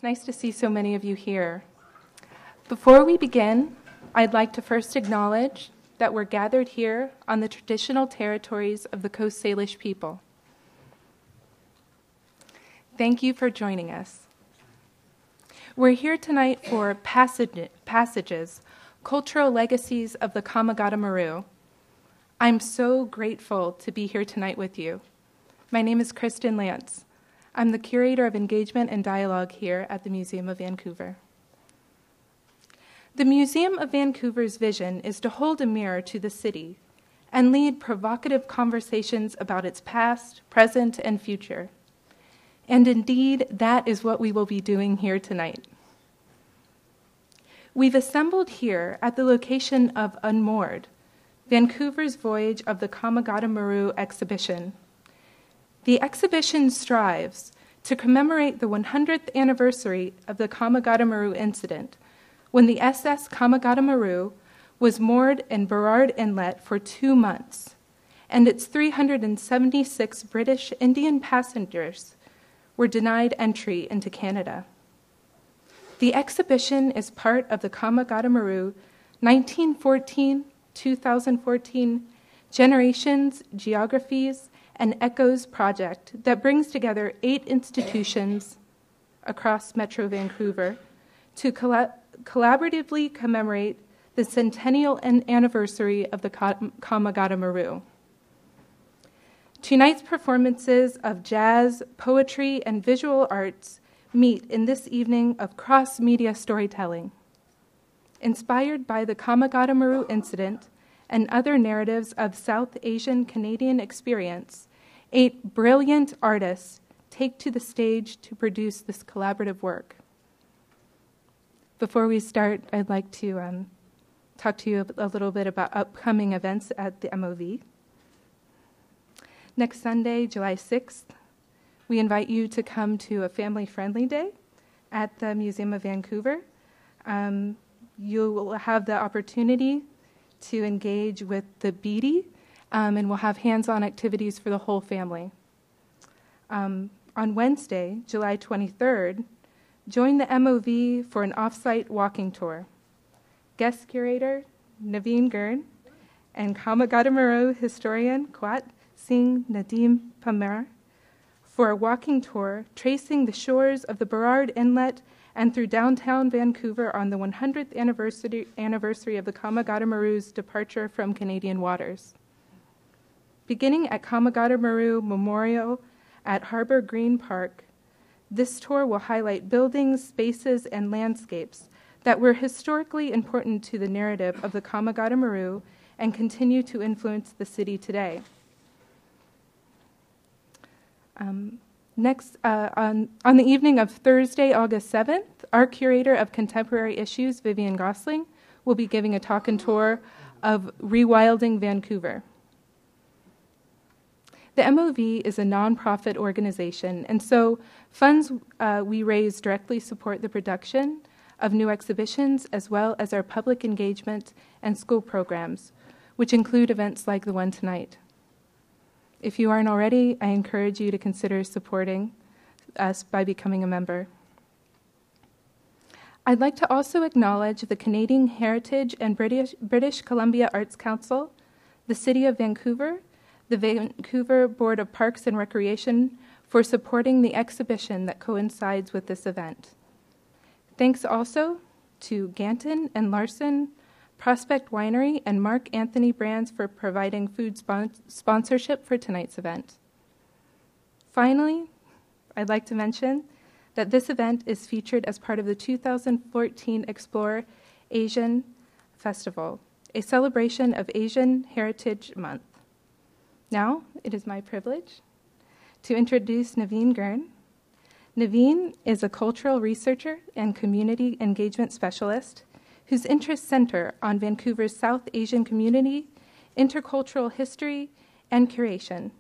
It's nice to see so many of you here. Before we begin, I'd like to first acknowledge that we're gathered here on the traditional territories of the Coast Salish people. Thank you for joining us. We're here tonight for Passages, Cultural Legacies of the Komagata Maru. I'm so grateful to be here tonight with you. My name is Kristen Lance. I'm the Curator of Engagement and Dialogue here at the Museum of Vancouver. The Museum of Vancouver's vision is to hold a mirror to the city and lead provocative conversations about its past, present, and future. And indeed, that is what we will be doing here tonight. We've assembled here at the location of Unmoored, Vancouver's Voyage of the Komagata Maru exhibition. The exhibition strives to commemorate the 100th anniversary of the Komagata Maru incident, when the SS Komagata Maru was moored in Burrard Inlet for 2 months, and its 376 British Indian passengers were denied entry into Canada. The exhibition is part of the Komagata Maru 1914-2014 Generations, Geographies, and Echoes project that brings together 8 institutions across Metro Vancouver to collaboratively commemorate the centennial anniversary of the Komagata Maru. Tonight's performances of jazz, poetry, and visual arts meet in this evening of cross-media storytelling. Inspired by the Komagata Maru incident and other narratives of South Asian Canadian experience, 8 brilliant artists take to the stage to produce this collaborative work. Before we start, I'd like to talk to you a little bit about upcoming events at the MOV. Next Sunday, July 6th, we invite you to come to a family-friendly day at the Museum of Vancouver. You will have the opportunity to engage with the BD, and we'll have hands-on activities for the whole family. On Wednesday, July 23rd, join the MOV for an off-site walking tour. Guest curator Naveen Gurn and Komagata Maru historian Kwat Singh Nadeem Pamar for a walking tour tracing the shores of the Burrard Inlet and through downtown Vancouver on the 100th anniversary of the Komagata Maru's departure from Canadian waters. Beginning at Komagata Maru Memorial at Harbour Green Park, this tour will highlight buildings, spaces, and landscapes that were historically important to the narrative of the Komagata Maru and continue to influence the city today. Next, on the evening of Thursday, August 7th, our curator of contemporary issues, Vivian Gosling, will be giving a talk and tour of Rewilding Vancouver. The MOV is a nonprofit organization, and so funds we raise directly support the production of new exhibitions as well as our public engagement and school programs, which include events like the one tonight. If you aren't already, I encourage you to consider supporting us by becoming a member. I'd like to also acknowledge the Canadian Heritage and British Columbia Arts Council, the City of Vancouver, the Vancouver Board of Parks and Recreation for supporting the exhibition that coincides with this event. Thanks also to Ganton and Larson, Prospect Winery, and Mark Anthony Brands for providing food sponsorship for tonight's event. Finally, I'd like to mention that this event is featured as part of the 2014 Explore Asian Festival, a celebration of Asian Heritage Month. Now, it is my privilege to introduce Naveen Gurn. Naveen is a cultural researcher and community engagement specialist whose interests center on Vancouver's South Asian community, intercultural history, and curation.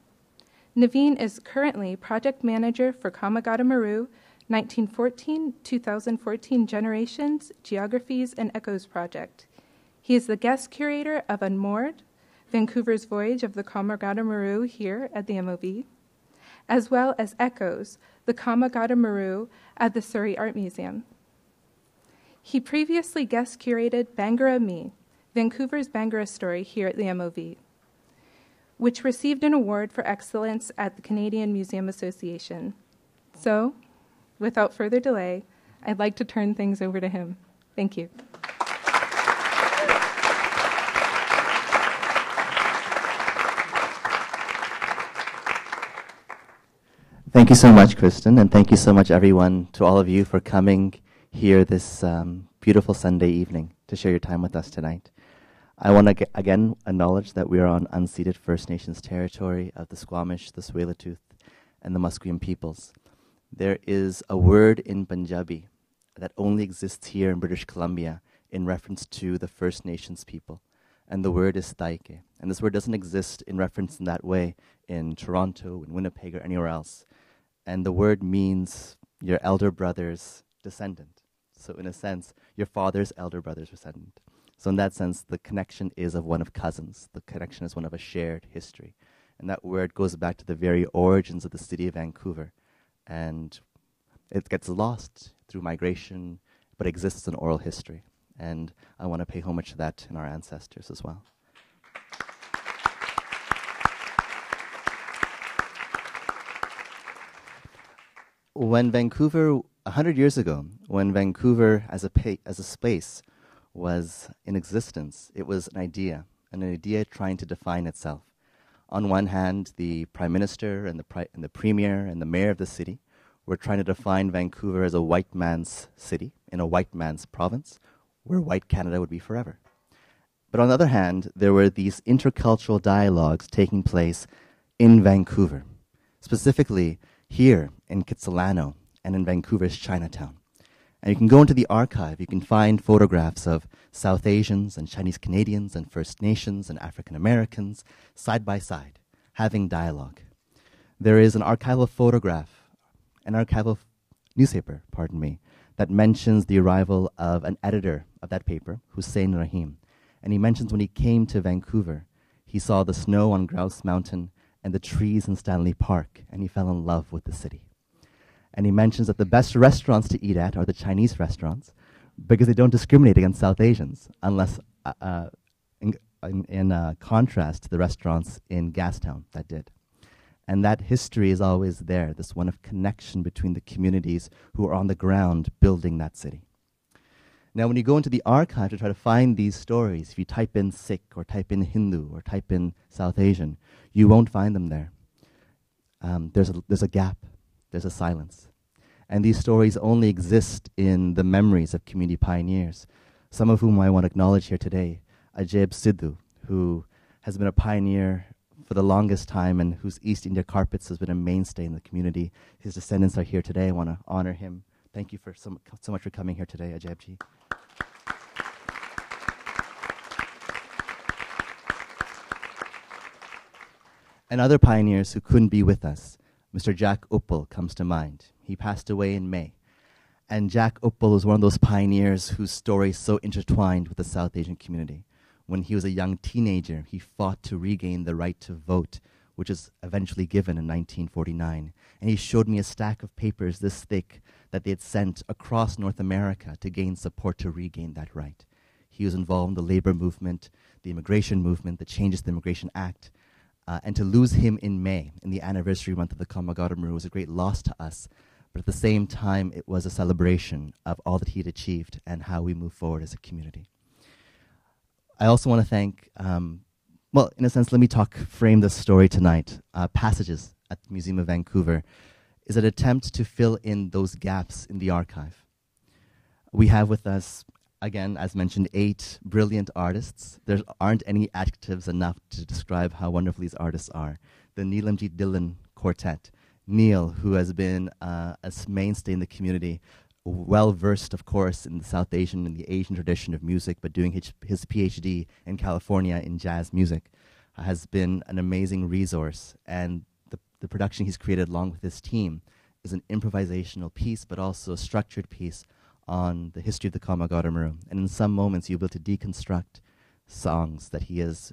Naveen is currently project manager for Komagata Maru 1914-2014 Generations, Geographies, and Echoes project. He is the guest curator of Unmoored, Vancouver's Voyage of the Komagata Maru here at the MOV, as well as Echoes, the Komagata Maru at the Surrey Art Museum. He previously guest curated Bangura Me, Vancouver's Bangura story here at the MOV, which received an award for excellence at the Canadian Museum Association. So, without further delay, I'd like to turn things over to him. Thank you. Thank you so much, Kristen, and thank you so much, everyone, to all of you for coming here this beautiful Sunday evening to share your time with us tonight. I want to again acknowledge that we are on unceded First Nations territory of the Squamish, the Tsleil-Waututh, and the Musqueam peoples. There is a word in Punjabi that only exists here in British Columbia in reference to the First Nations people, and the word is taike. And this word doesn't exist in reference in that way in Toronto, in Winnipeg, or anywhere else. And the word means your elder brother's descendant. So in a sense, your father's elder brother's descendant. So in that sense, the connection is of one of cousins. The connection is one of a shared history. And that word goes back to the very origins of the city of Vancouver. And it gets lost through migration, but exists in oral history. And I want to pay homage to that in our ancestors as well. When Vancouver, 100 years ago, when Vancouver as a space was in existence, it was an idea trying to define itself. On one hand, the Prime Minister and the Premier and the Mayor of the city were trying to define Vancouver as a white man's city, in a white man's province, where white Canada would be forever. But on the other hand, there were these intercultural dialogues taking place in Vancouver, specifically here in Kitsilano and in Vancouver's Chinatown. And you can go into the archive, you can find photographs of South Asians and Chinese Canadians and First Nations and African Americans side by side, having dialogue. There is an archival newspaper, that mentions the arrival of an editor of that paper, Hussein Rahim. And he mentions when he came to Vancouver, he saw the snow on Grouse Mountain and the trees in Stanley Park, and he fell in love with the city. And he mentions that the best restaurants to eat at are the Chinese restaurants because they don't discriminate against South Asians, unless in contrast to the restaurants in Gastown that did. And that history is always there, this one of connection between the communities who are on the ground building that city. Now, when you go into the archive to try to find these stories, if you type in Sikh or type in Hindu or type in South Asian, you won't find them there. There's a gap. There's a silence. And these stories only exist in the memories of community pioneers, some of whom I want to acknowledge here today. Ajib Sidhu, who has been a pioneer for the longest time and whose East India Carpets has been a mainstay in the community. His descendants are here today. I want to honor him. Thank you for so much for coming here today, Ajibji. And other pioneers who couldn't be with us. Mr. Jack Uppal comes to mind. He passed away in May. And Jack Uppal was one of those pioneers whose story is so intertwined with the South Asian community. When he was a young teenager, he fought to regain the right to vote, which was eventually given in 1949. And he showed me a stack of papers this thick that they had sent across North America to gain support to regain that right. He was involved in the labor movement, the immigration movement, the changes to the Immigration Act. And to lose him in May, in the anniversary month of the Komagata Maru, was a great loss to us. But at the same time, it was a celebration of all that he had achieved and how we move forward as a community. I also want to thank, in a sense, let me frame this story tonight. Passages at the Museum of Vancouver is an attempt to fill in those gaps in the archive. We have with us, again, as mentioned, 8 brilliant artists. There aren't any adjectives enough to describe how wonderful these artists are. The Neelamjit Dhillon Quartet. Neil, who has been a mainstay in the community, well-versed, of course, in the South Asian and the Asian tradition of music, but doing his PhD in California in jazz music, has been an amazing resource. And the production he's created along with his team is an improvisational piece, but also a structured piece on the history of the Komagata Maru. And in some moments, you'll be able to deconstruct songs that he has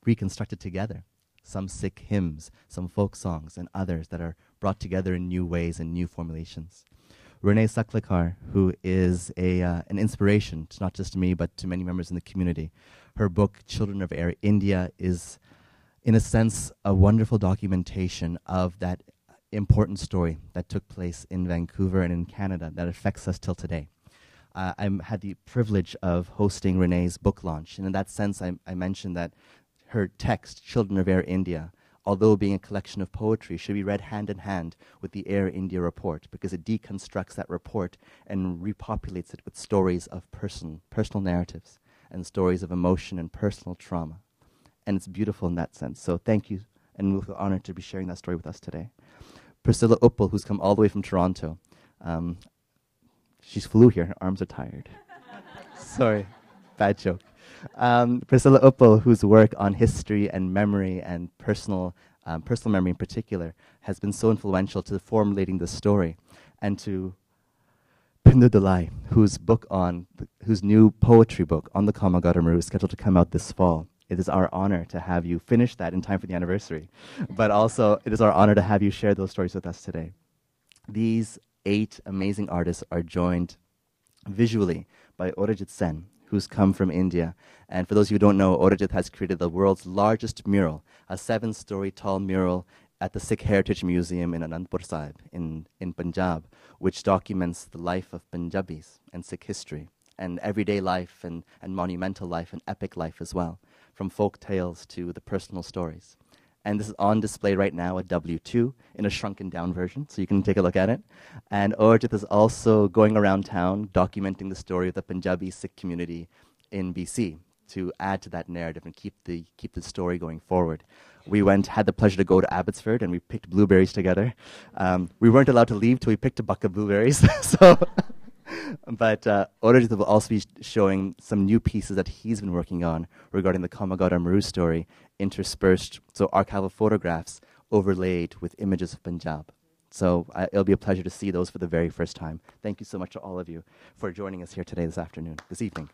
reconstructed together. Some Sikh hymns, some folk songs, and others that are brought together in new ways and new formulations. Renee Saklikar, who is an inspiration to not just me, but to many members in the community. Her book, Children of Air India, is, in a sense, a wonderful documentation of that important story that took place in Vancouver and in Canada that affects us till today. I had the privilege of hosting Renee's book launch, and in that sense, I mentioned that her text, Children of Air India, although being a collection of poetry, should be read hand in hand with the Air India report, because it deconstructs that report and repopulates it with stories of personal narratives and stories of emotion and personal trauma. And it's beautiful in that sense. So thank you, and we'll feel honored to be sharing that story with us today. Priscila Uppal, who's come all the way from Toronto. She flew here, her arms are tired. Sorry, bad joke. Priscila Uppal, whose work on history and memory and personal memory in particular has been so influential to formulating the story, and to Phinder Dulai, whose new poetry book on the Komagata Maru is scheduled to come out this fall. It is our honor to have you finish that in time for the anniversary, but also it is our honor to have you share those stories with us today. These 8 amazing artists are joined visually by Orijit Sen, who's come from India. And for those of you who don't know, Orijit has created the world's largest mural, a 7-story tall mural at the Sikh Heritage Museum in Anandpur Sahib in Punjab, which documents the life of Punjabis and Sikh history, and everyday life and monumental life and epic life as well, from folk tales to the personal stories. And this is on display right now at W2 in a shrunken down version, so you can take a look at it. And Orijit is also going around town documenting the story of the Punjabi Sikh community in BC to add to that narrative and keep the story going forward. We had the pleasure to go to Abbotsford, and we picked blueberries together. We weren't allowed to leave till we picked a bucket of blueberries. But Orijit will also be showing some new pieces that he's been working on regarding the Komagata Maru story, interspersed, so archival photographs overlaid with images of Punjab. So it'll be a pleasure to see those for the very first time. Thank you so much to all of you for joining us here today, this evening.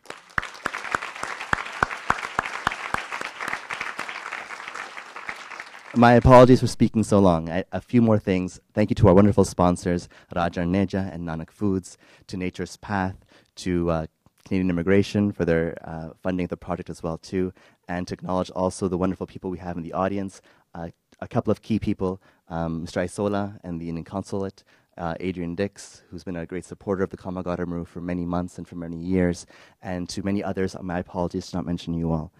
My apologies for speaking so long. A few more things. Thank you to our wonderful sponsors, Raja Neja and Nanak Foods, to Nature's Path, to Canadian Immigration for their funding of the project as well too, and to acknowledge also the wonderful people we have in the audience. A couple of key people, Mr. Isola and the Indian Consulate, Adrian Dix, who's been a great supporter of the Komagata Maru for many months and for many years, and to many others. My apologies to not mention you all.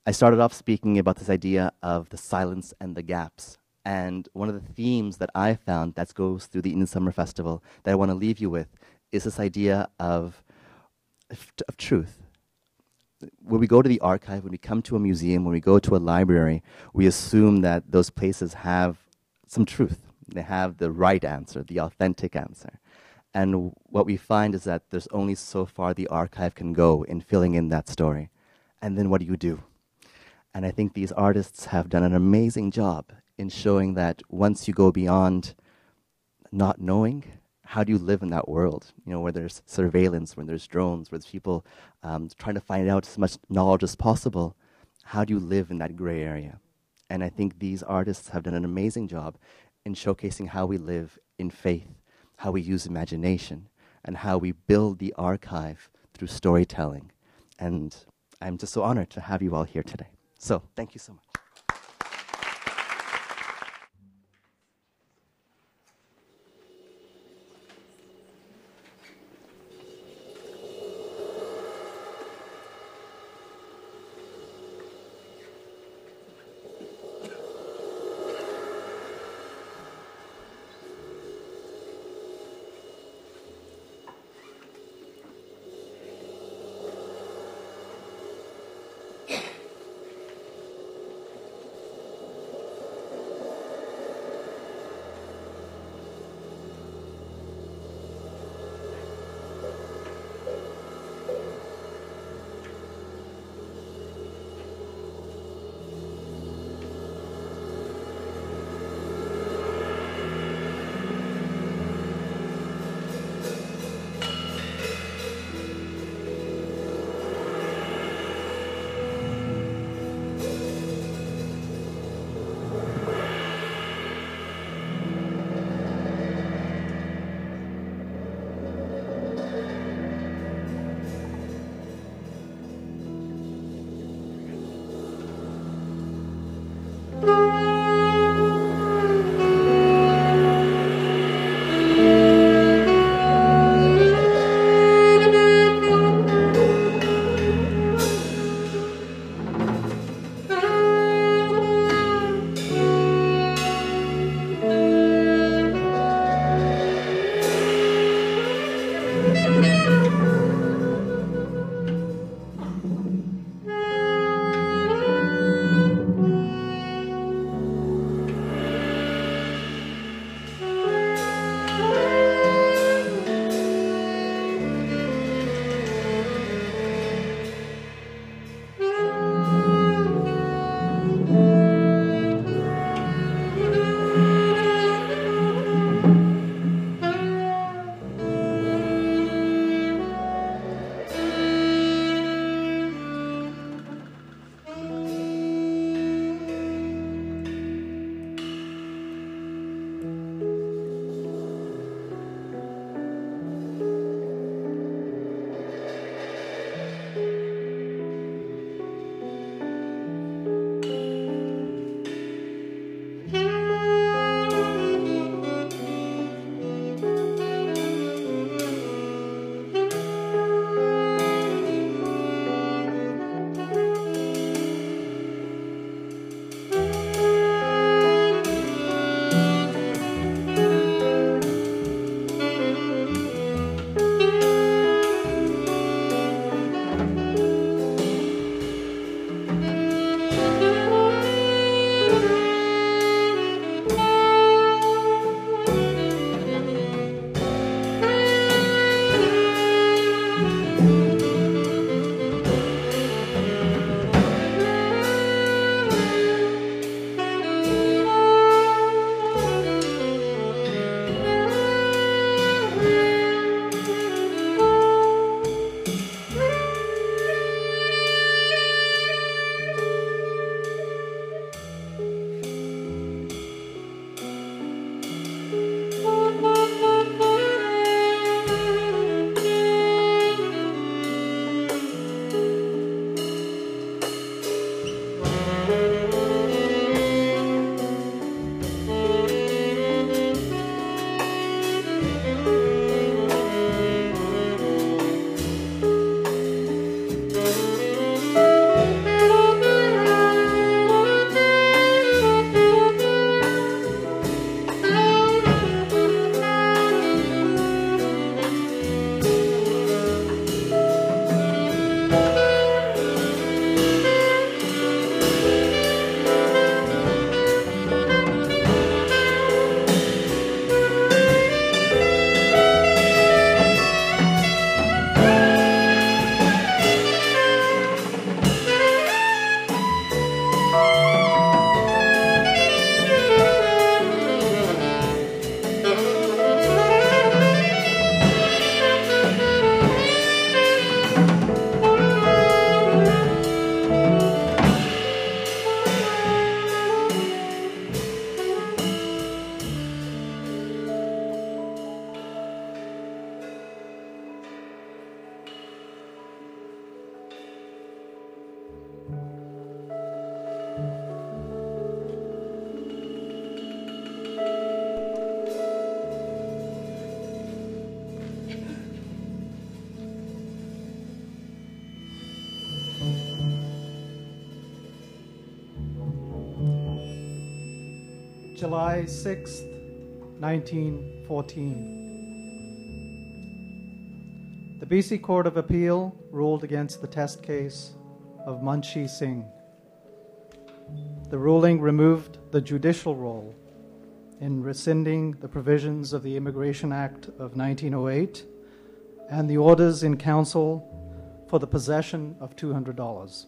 I started off speaking about this idea of the silence and the gaps. And one of the themes that I found that goes through the Indian Summer Festival that I want to leave you with is this idea of truth. When we go to the archive, when we come to a museum, when we go to a library, we assume that those places have some truth. They have the right answer, the authentic answer. And what we find is that there's only so far the archive can go in filling in that story. And then what do? And I think these artists have done an amazing job in showing that once you go beyond not knowing, how do you live in that world? You know, where there's surveillance, where there's drones, where there's people trying to find out as much knowledge as possible. How do you live in that gray area? And I think these artists have done an amazing job in showcasing how we live in faith, how we use imagination, and how we build the archive through storytelling. And I'm just so honored to have you all here today. So, thank you so much. July 6th, 1914. The BC Court of Appeal ruled against the test case of Munshi Singh. The ruling removed the judicial role in rescinding the provisions of the Immigration Act of 1908 and the orders in council for the possession of $200.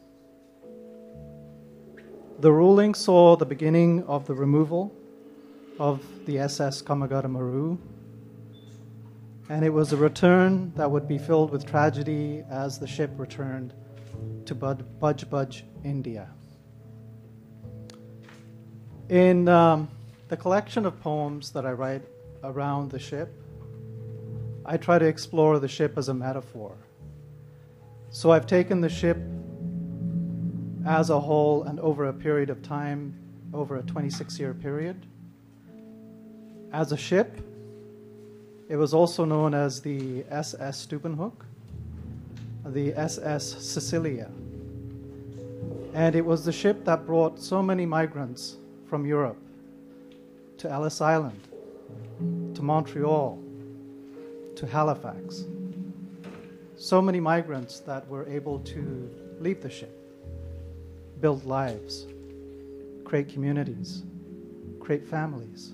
The ruling saw the beginning of the removal of the SS Komagata Maru, and it was a return that would be filled with tragedy as the ship returned to Budge, India. In the collection of poems that I write around the ship, I try to explore the ship as a metaphor. So I've taken the ship as a whole and over a period of time, over a 26-year period. As a ship, it was also known as the SS Stubenhoek, the SS Sicilia. And it was the ship that brought so many migrants from Europe to Ellis Island, to Montreal, to Halifax. So many migrants that were able to leave the ship, build lives, create communities, create families.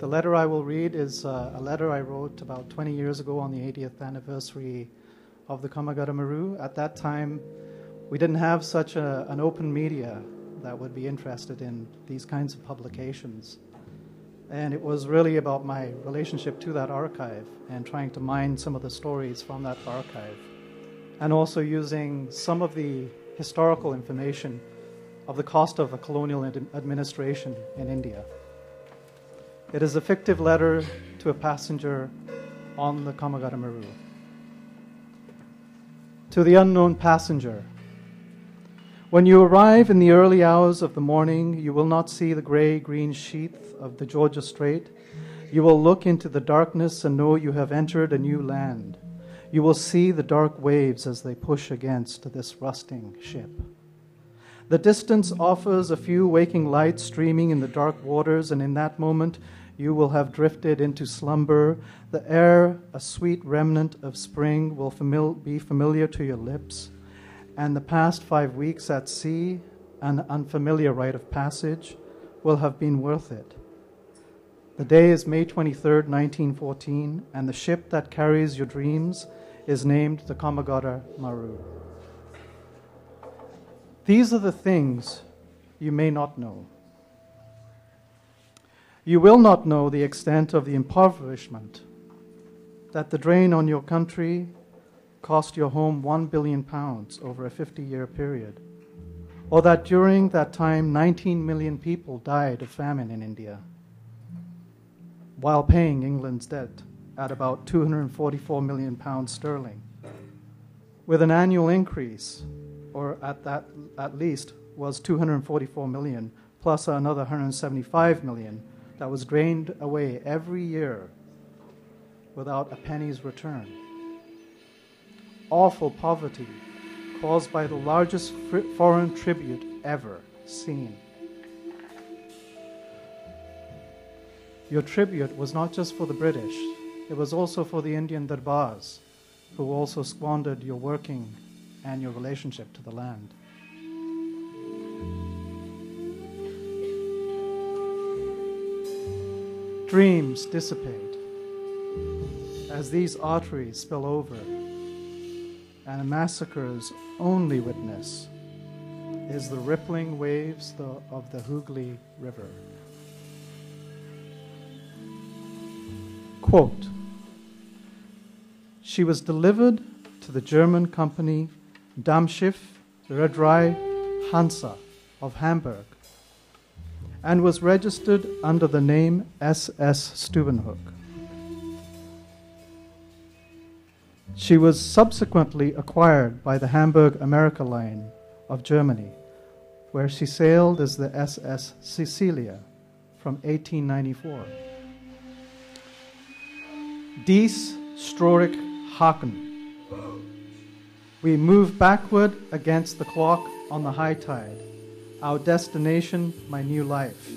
The letter I will read is a letter I wrote about 20 years ago on the 80th anniversary of the Komagata Maru. At that time, we didn't have such an open media that would be interested in these kinds of publications. And it was really about my relationship to that archive and trying to mine some of the stories from that archive, and also using some of the historical information of the cost of a colonial administration in India. It is a fictive letter to a passenger on the Komagata Maru. To the unknown passenger. When you arrive in the early hours of the morning, you will not see the gray-green sheath of the Georgia Strait. You will look into the darkness and know you have entered a new land. You will see the dark waves as they push against this rusting ship. The distance offers a few waking lights streaming in the dark waters, and in that moment you will have drifted into slumber. The air, a sweet remnant of spring, will be familiar to your lips. And the past 5 weeks at sea, an unfamiliar rite of passage, will have been worth it. The day is May 23rd, 1914, and the ship that carries your dreams is named the Komagata Maru. These are the things you may not know. You will not know the extent of the impoverishment that the drain on your country cost your home £1 billion over a 50-year period, or that during that time 19 million people died of famine in India, while paying England's debt at about £244 million sterling, with an annual increase, or at least was 244 million, plus another 175 million that was drained away every year without a penny's return. Awful poverty caused by the largest foreign tribute ever seen. Your tribute was not just for the British, it was also for the Indian Darbars, who also squandered your working and your relationship to the land. Dreams dissipate as these arteries spill over, and a massacre's only witness is the rippling waves of the Hooghly River. Quote, she was delivered to the German company Dampfschiff Reederei Hansa of Hamburg and was registered under the name SS Stubenhoek. She was subsequently acquired by the Hamburg America Line of Germany, where she sailed as the SS Sicilia from 1894. Dies Strorik Haken. We move backward against the clock on the high tide, our destination, my new life.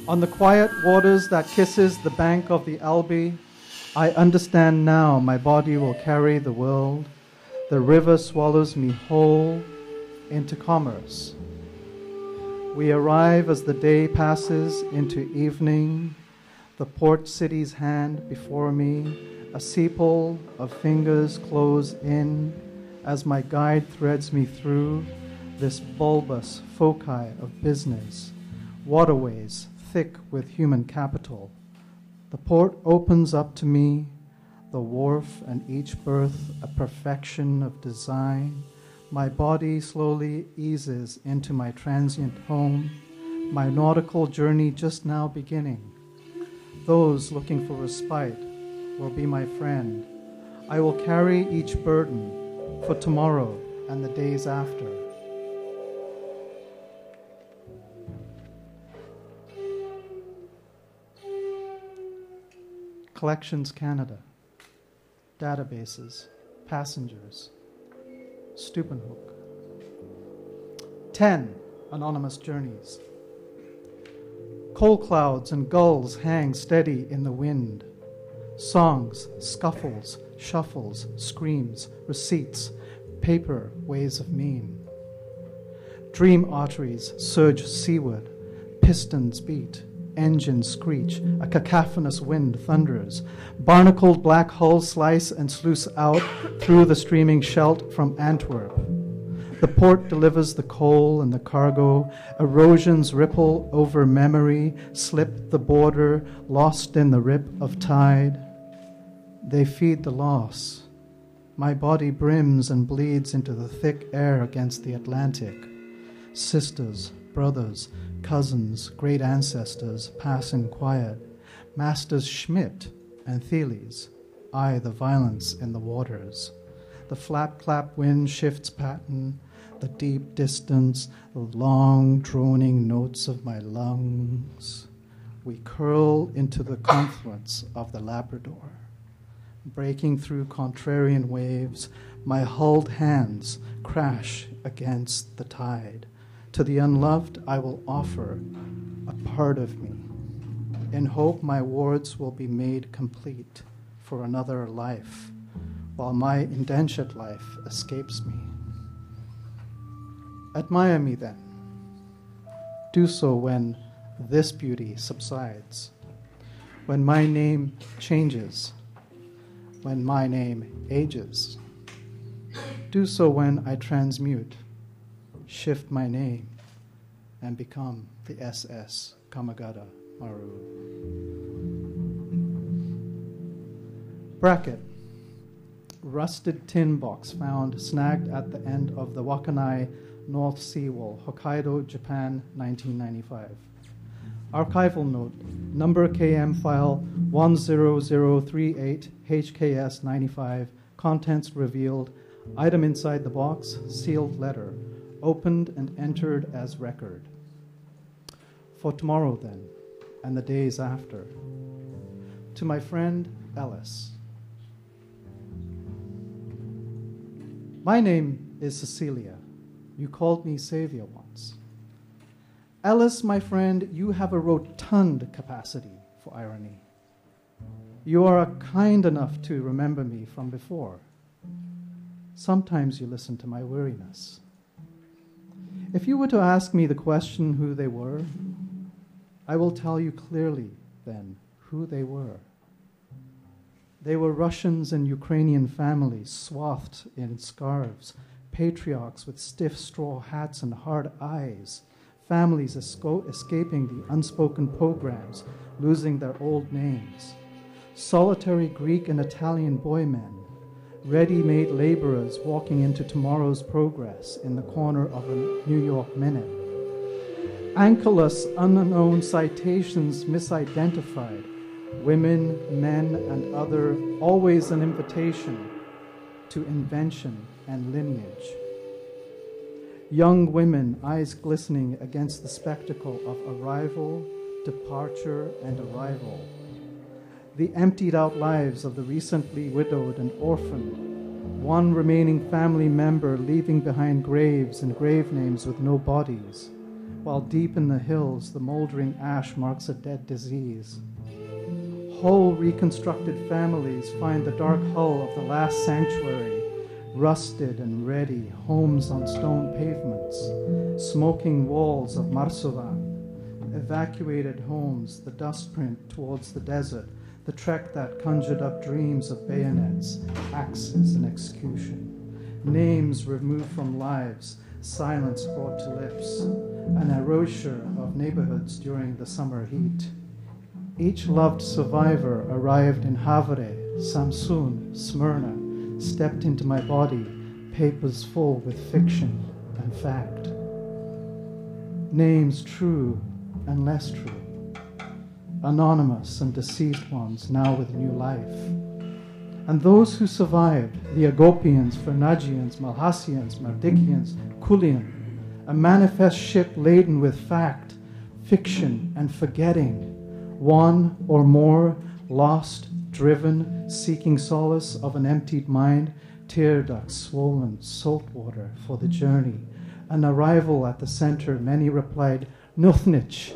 On the quiet waters that kisses the bank of the Elbe, I understand now my body will carry the world. The river swallows me whole into commerce. We arrive as the day passes into evening, the port city's hand before me, a sepal of fingers close in as my guide threads me through this bulbous foci of business, waterways thick with human capital. The port opens up to me, the wharf and each berth a perfection of design. My body slowly eases into my transient home, my nautical journey just now beginning. Those looking for respite will be my friend. I will carry each burden for tomorrow and the days after. Collections Canada, databases, passengers, Stupenhoek. 10 anonymous journeys. Coal clouds and gulls hang steady in the wind. Songs, scuffles, shuffles, screams, receipts, paper ways of mean. Dream arteries surge seaward, pistons beat, engines screech, a cacophonous wind thunders. Barnacled black hulls slice and sluice out through the streaming Scheldt from Antwerp. The port delivers the coal and the cargo. Erosions ripple over memory, slip the border, lost in the rip of tide. They feed the loss. My body brims and bleeds into the thick air against the Atlantic. Sisters, brothers, cousins, great ancestors pass in quiet. Masters Schmidt and Thieles eye the violence in the waters. The flap-clap wind shifts pattern, the deep distance, the long droning notes of my lungs. We curl into the confluence of the Labrador. Breaking through contrarian waves, my hulled hands crash against the tide. To the unloved, I will offer a part of me, in hope my wards will be made complete for another life, while my indentured life escapes me. Admire me then. Do so when this beauty subsides, when my name changes, when my name ages. Do so when I transmute, shift my name, and become the SS Komagata Maru. Bracket. Rusted tin box found snagged at the end of the Wakanai North Sea Wall, Hokkaido, Japan, 1995. Archival note, number KM file 10038 HKS 95, contents revealed, item inside the box, sealed letter, opened and entered as record. For tomorrow then, and the days after. To my friend Ellis. My name is Cecilia. You called me Savior once. Ellis, my friend, you have a rotund capacity for irony. You are kind enough to remember me from before. Sometimes you listen to my weariness. If you were to ask me the question who they were, I will tell you clearly then who they were. They were Russians and Ukrainian families swathed in scarves, patriarchs with stiff straw hats and hard eyes, families escaping the unspoken pogroms, losing their old names, solitary Greek and Italian boymen, ready-made laborers walking into tomorrow's progress in the corner of a New York minute, anchorless, unknown citations misidentified, women, men, and other, always an invitation to invention and lineage. Young women, eyes glistening against the spectacle of arrival, departure, and arrival. The emptied out lives of the recently widowed and orphaned, one remaining family member leaving behind graves and grave names with no bodies, while deep in the hills the moldering ash marks a dead disease. Whole reconstructed families find the dark hull of the last sanctuary, rusted and ready, homes on stone pavements, smoking walls of Marsovan, evacuated homes, the dust print towards the desert, the trek that conjured up dreams of bayonets, axes, and execution, names removed from lives, silence brought to lips, an erasure of neighborhoods during the summer heat. Each loved survivor arrived in Havre, Samsun, Smyrna, stepped into my body, papers full with fiction and fact. Names true and less true, anonymous and deceased ones now with new life. And those who survived, the Agopians, Fernagians, Malhassians, Mardikians, Kulian, a manifest ship laden with fact, fiction, and forgetting, one or more, lost, driven, seeking solace of an emptied mind, tear ducts swollen, salt water for the journey. An arrival at the center, many replied, Nothnich,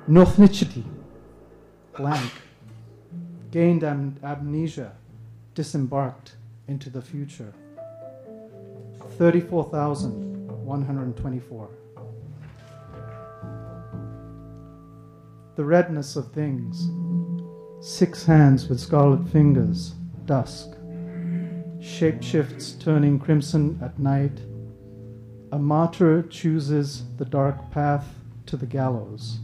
Nothnichity, blank, gained amnesia, disembarked into the future. 34,124. The redness of things, 6 hands with scarlet fingers, dusk, shapeshifts turning crimson at night. A martyr chooses the dark path to the gallows,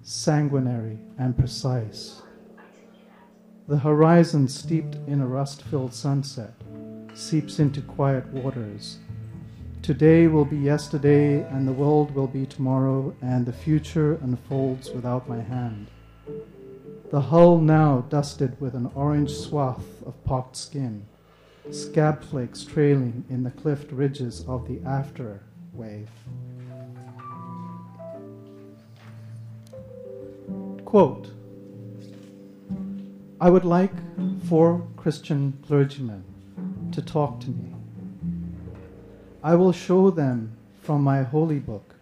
sanguinary and precise. The horizon steeped in a rust-filled sunset seeps into quiet waters. Today will be yesterday, and the world will be tomorrow, and the future unfolds without my hand. The hull now dusted with an orange swath of pocked skin, scab flakes trailing in the cliffed ridges of the after wave. Quote, I would like 4 Christian clergymen to talk to me. I will show them from my holy book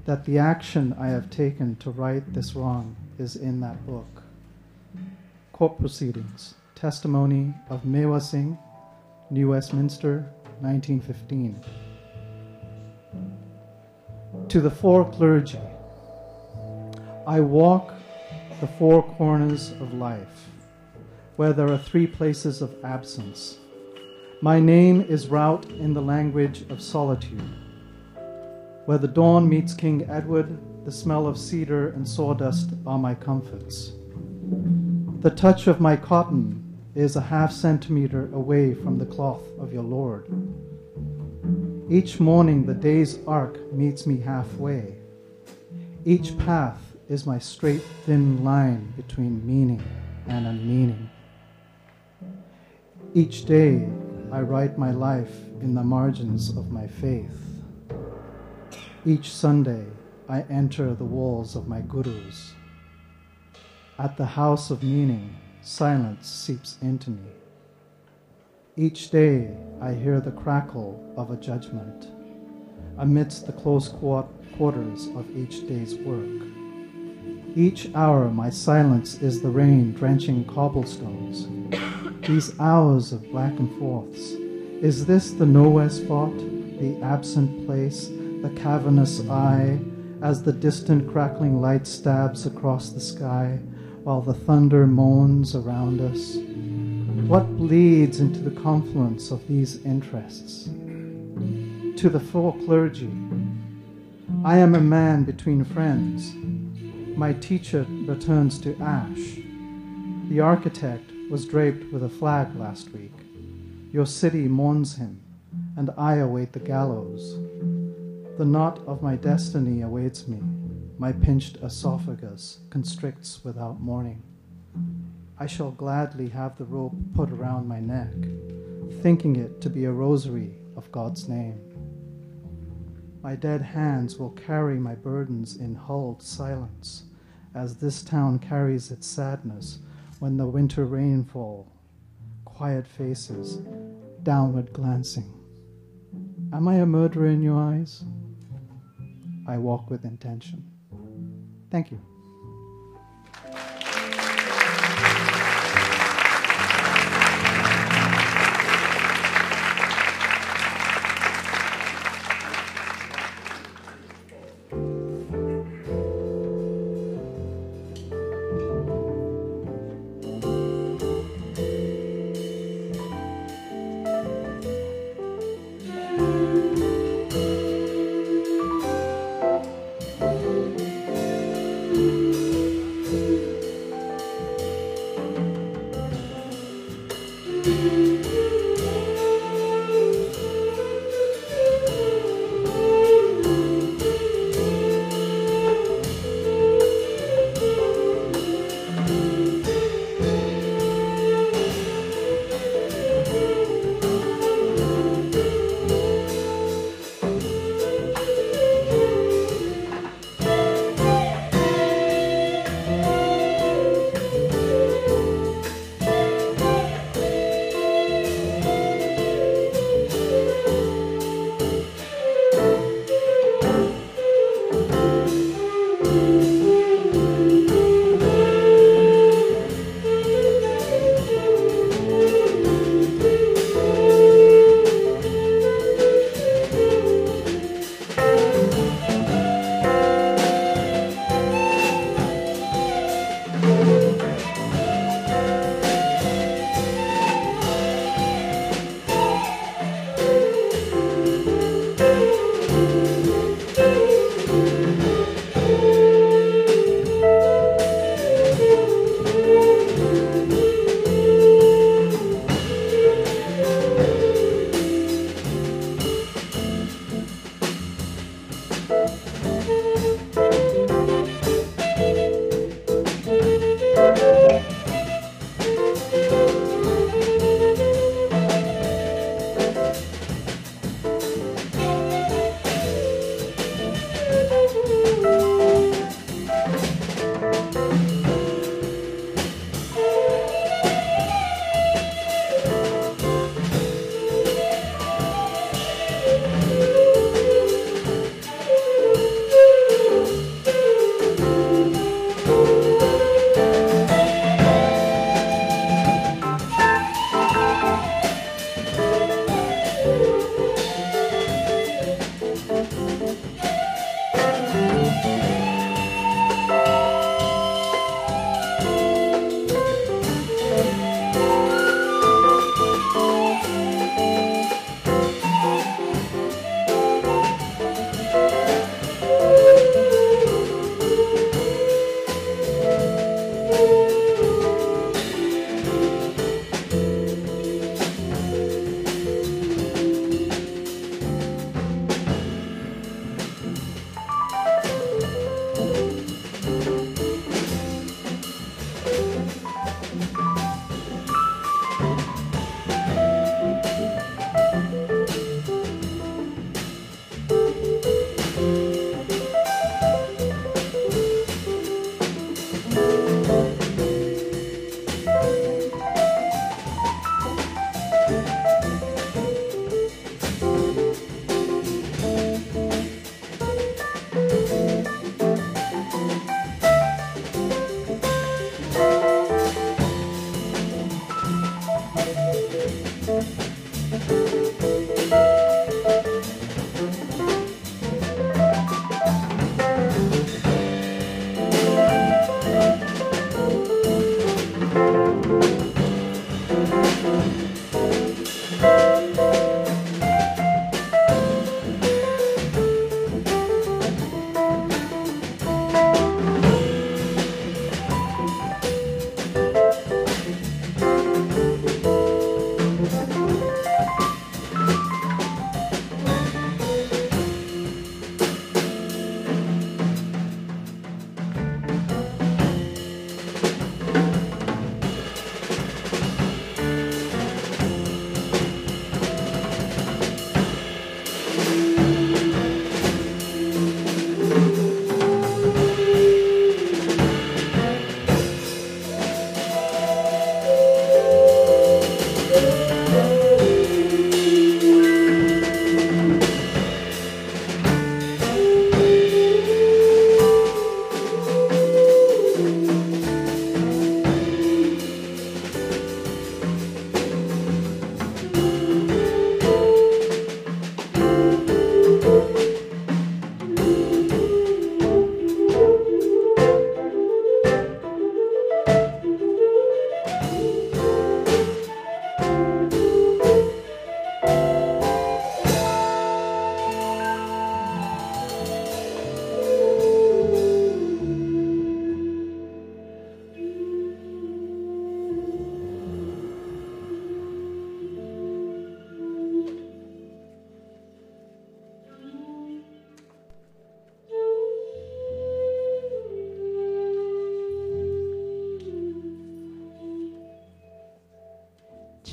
that the action I have taken to right this wrong is in that book. Court proceedings, testimony of Mewa Singh, New Westminster, 1915. To the 4 clergy, I walk the 4 corners of life, where there are 3 places of absence. My name is route in the language of solitude. Where the dawn meets King Edward, the smell of cedar and sawdust are my comforts. The touch of my cotton is a ½ centimeter away from the cloth of your Lord. Each morning the day's arc meets me halfway. Each path is my straight, thin line between meaning and unmeaning. Each day I write my life in the margins of my faith. Each Sunday I enter the walls of my gurus. At the house of meaning, silence seeps into me. Each day I hear the crackle of a judgment amidst the close quarters of each day's work. Each hour my silence is the rain drenching cobblestones. These hours of back and forths, is this the nowhere spot, the absent place, the cavernous eye, as the distant crackling light stabs across the sky, while the thunder moans around us? What bleeds into the confluence of these interests? To the 4 clergy, I am a man between friends. My teacher returns to ash. The architect was draped with a flag last week. Your city mourns him, and I await the gallows. The knot of my destiny awaits me. My pinched esophagus constricts without mourning. I shall gladly have the rope put around my neck, thinking it to be a rosary of God's name. My dead hands will carry my burdens in hulled silence, as this town carries its sadness when the winter rainfall. Quiet faces, downward glancing. Am I a murderer in your eyes? I walk with intention. Thank you.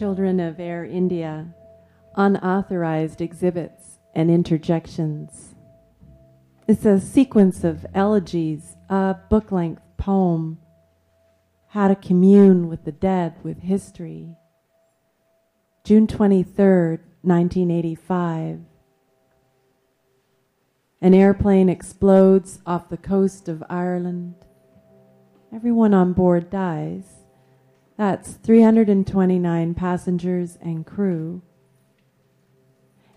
Children of Air India, Unauthorized Exhibits and Interjections. It's a sequence of elegies, a book-length poem, How to Commune with the Dead with History. June 23rd, 1985. An airplane explodes off the coast of Ireland. Everyone on board dies. That's 329 passengers and crew,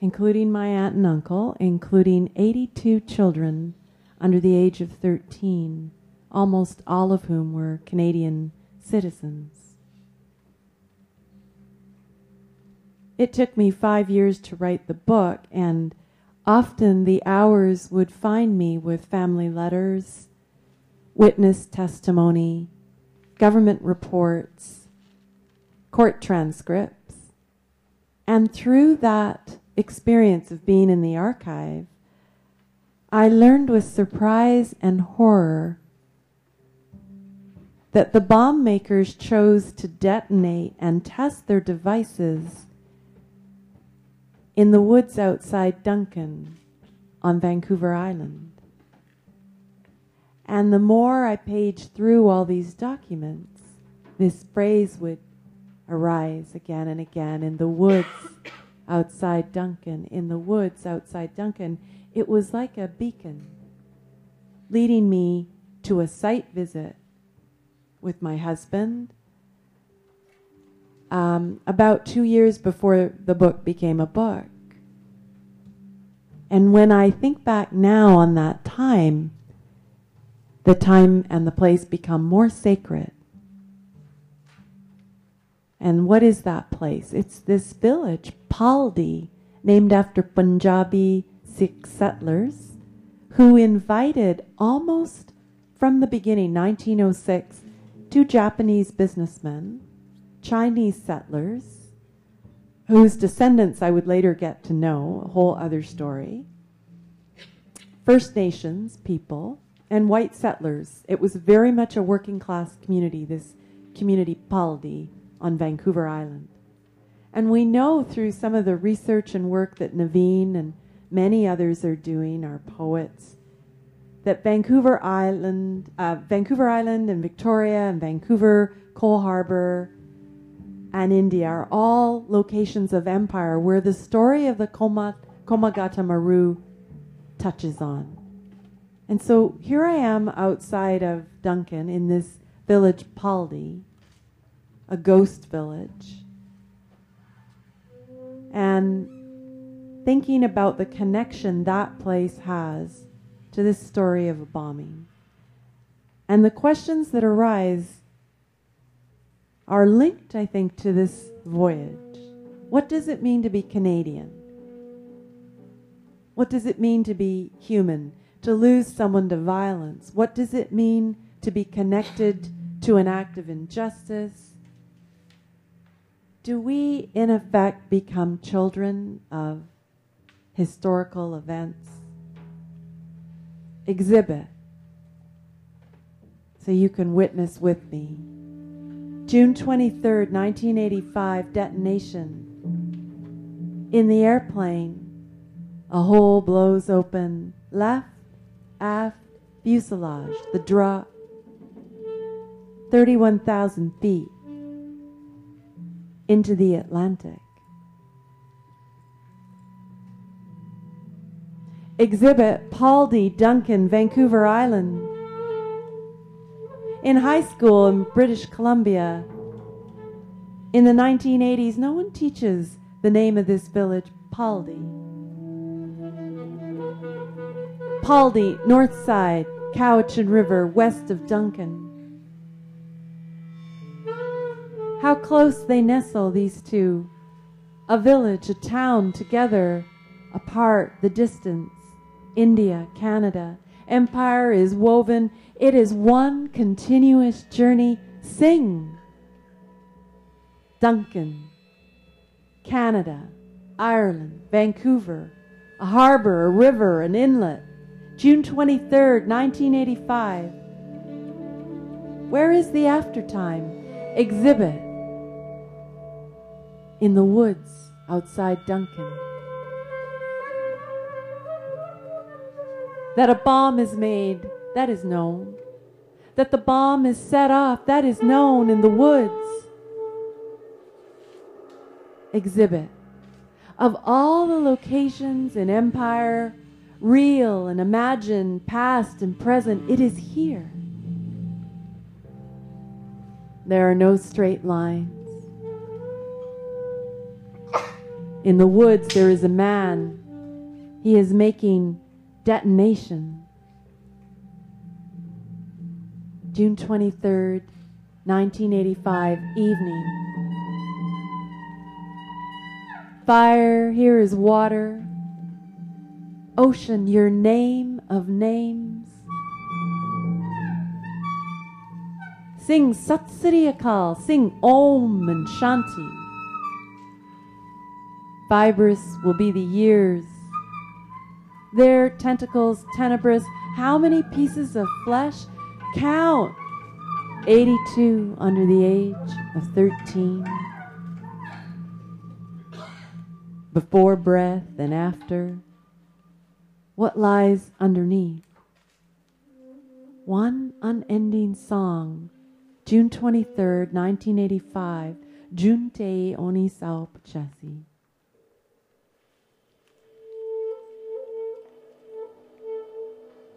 including my aunt and uncle, including 82 children under the age of 13, almost all of whom were Canadian citizens. It took me 5 years to write the book, and often the hours would find me with family letters, witness testimony, government reports, court transcripts. And through that experience of being in the archive, I learned with surprise and horror that the bomb makers chose to detonate and test their devices in the woods outside Duncan on Vancouver Island. And the more I paged through all these documents, this phrase would arise again and again, in the woods outside Duncan, in the woods outside Duncan. It was like a beacon leading me to a site visit with my husband about 2 years before the book became a book. And when I think back now on that time, the time and the place become more sacred. And what is that place? It's this village, Paldi, named after Punjabi Sikh settlers who invited almost from the beginning, 1906, 2 Japanese businessmen, Chinese settlers, whose descendants I would later get to know, a whole other story, First Nations people, and white settlers. It was very much a working class community, this community Paldi on Vancouver Island. And we know through some of the research and work that Naveen and many others are doing, our poets, that Vancouver Island and Victoria and Vancouver, Cole Harbour, and India are all locations of empire where the story of the Komagata Maru touches on. And so here I am outside of Duncan in this village Paldi, a ghost village, and thinking about the connection that place has to this story of a bombing. And the questions that arise are linked, I think, to this voyage. What does it mean to be Canadian? What does it mean to be human? To lose someone to violence? What does it mean to be connected to an act of injustice? Do we, in effect, become children of historical events? Exhibit, so you can witness with me. June 23rd, 1985, detonation. In the airplane, a hole blows open, left, aft, fuselage, the drop, 31,000 feet into the Atlantic. Exhibit, Paldi, Duncan, Vancouver Island. In high school in British Columbia, in the 1980s, no one teaches the name of this village, Paldi. Paldi, north side, Cowichan River, west of Duncan. How close they nestle, these two. A village, a town together, apart, the distance. India, Canada. Empire is woven. It is one continuous journey. Sing. Duncan, Canada, Ireland, Vancouver, a harbor, a river, an inlet. June 23rd, 1985. Where is the aftertime? Exhibit. in the woods outside Duncan. That a bomb is made, that is known. That the bomb is set off, that is known in the woods. Exhibit. Of all the locations in Empire, real and imagined, past and present, it is here. There are no straight lines. In the woods there is a man. He is making detonation. June 23rd, 1985 evening. Fire, here is water. Ocean, your name of names. Sing Sat Sri Akal, sing Om and Shanti. Fibrous will be the years. Their tentacles tenebrous. How many pieces of flesh? Count. 82 under the age of 13. Before breath and after. What lies underneath? One unending song. June 23rd, 1985. Junte Oni Sao Pachasi.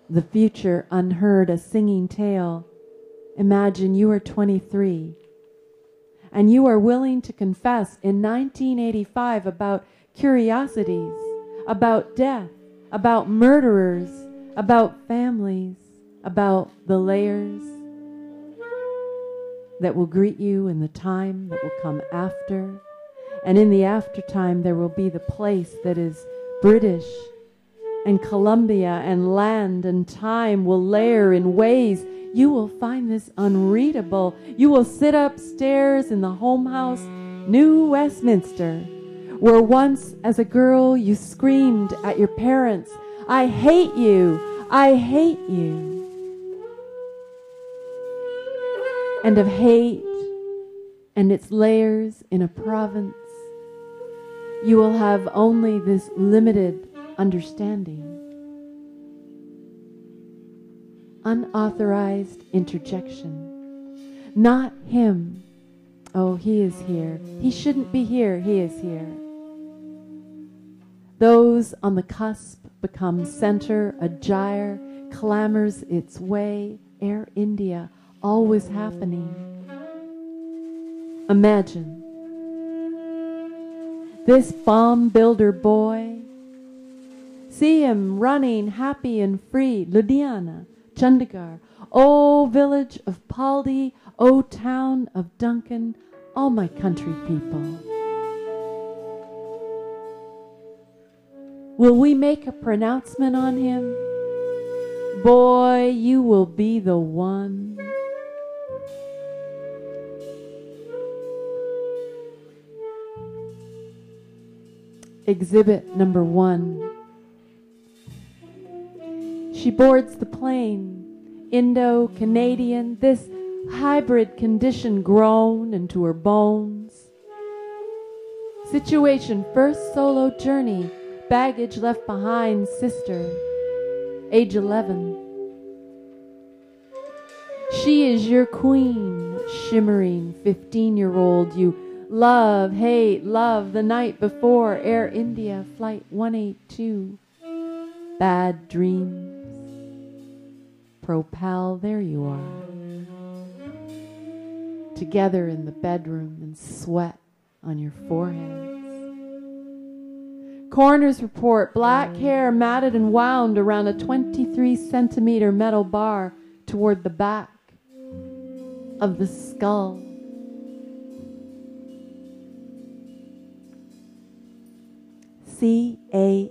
The future unheard, a singing tale. Imagine you are 23 and you are willing to confess in 1985 about curiosities, about death, about murderers, about families, about the layers that will greet you in the time that will come after. And in the aftertime there will be the place that is British, and Columbia and land and time will layer in ways you will find this unreadable. You will sit upstairs in the home house, New Westminster, where once as a girl you screamed at your parents, I hate you, I hate you. And of hate and its layers in a province, you will have only this limited understanding. Unauthorized interjection. Not him. Oh, he is here. He shouldn't be here. He is here. Those on the cusp become center. A gyre clamors its way. Air India, always happening. Imagine this bomb builder boy. See him running happy and free. Ludhiana, Chandigarh, oh village of Paldi, oh town of Duncan, all my country people. Will we make a pronouncement on him? Boy, you will be the one. Exhibit number 1. She boards the plane, Indo-Canadian, this hybrid condition grown into her bones. Situation, first solo journey, baggage left behind, sister, age 11. She is your queen, shimmering 15-year-old you love, hate, love the night before, Air India, flight 182, bad dreams. Propel, there you are. Together in the bedroom and sweat on your foreheads. Coroner's report, black hair matted and wound around a 23-centimeter metal bar toward the back of the skull. CANADA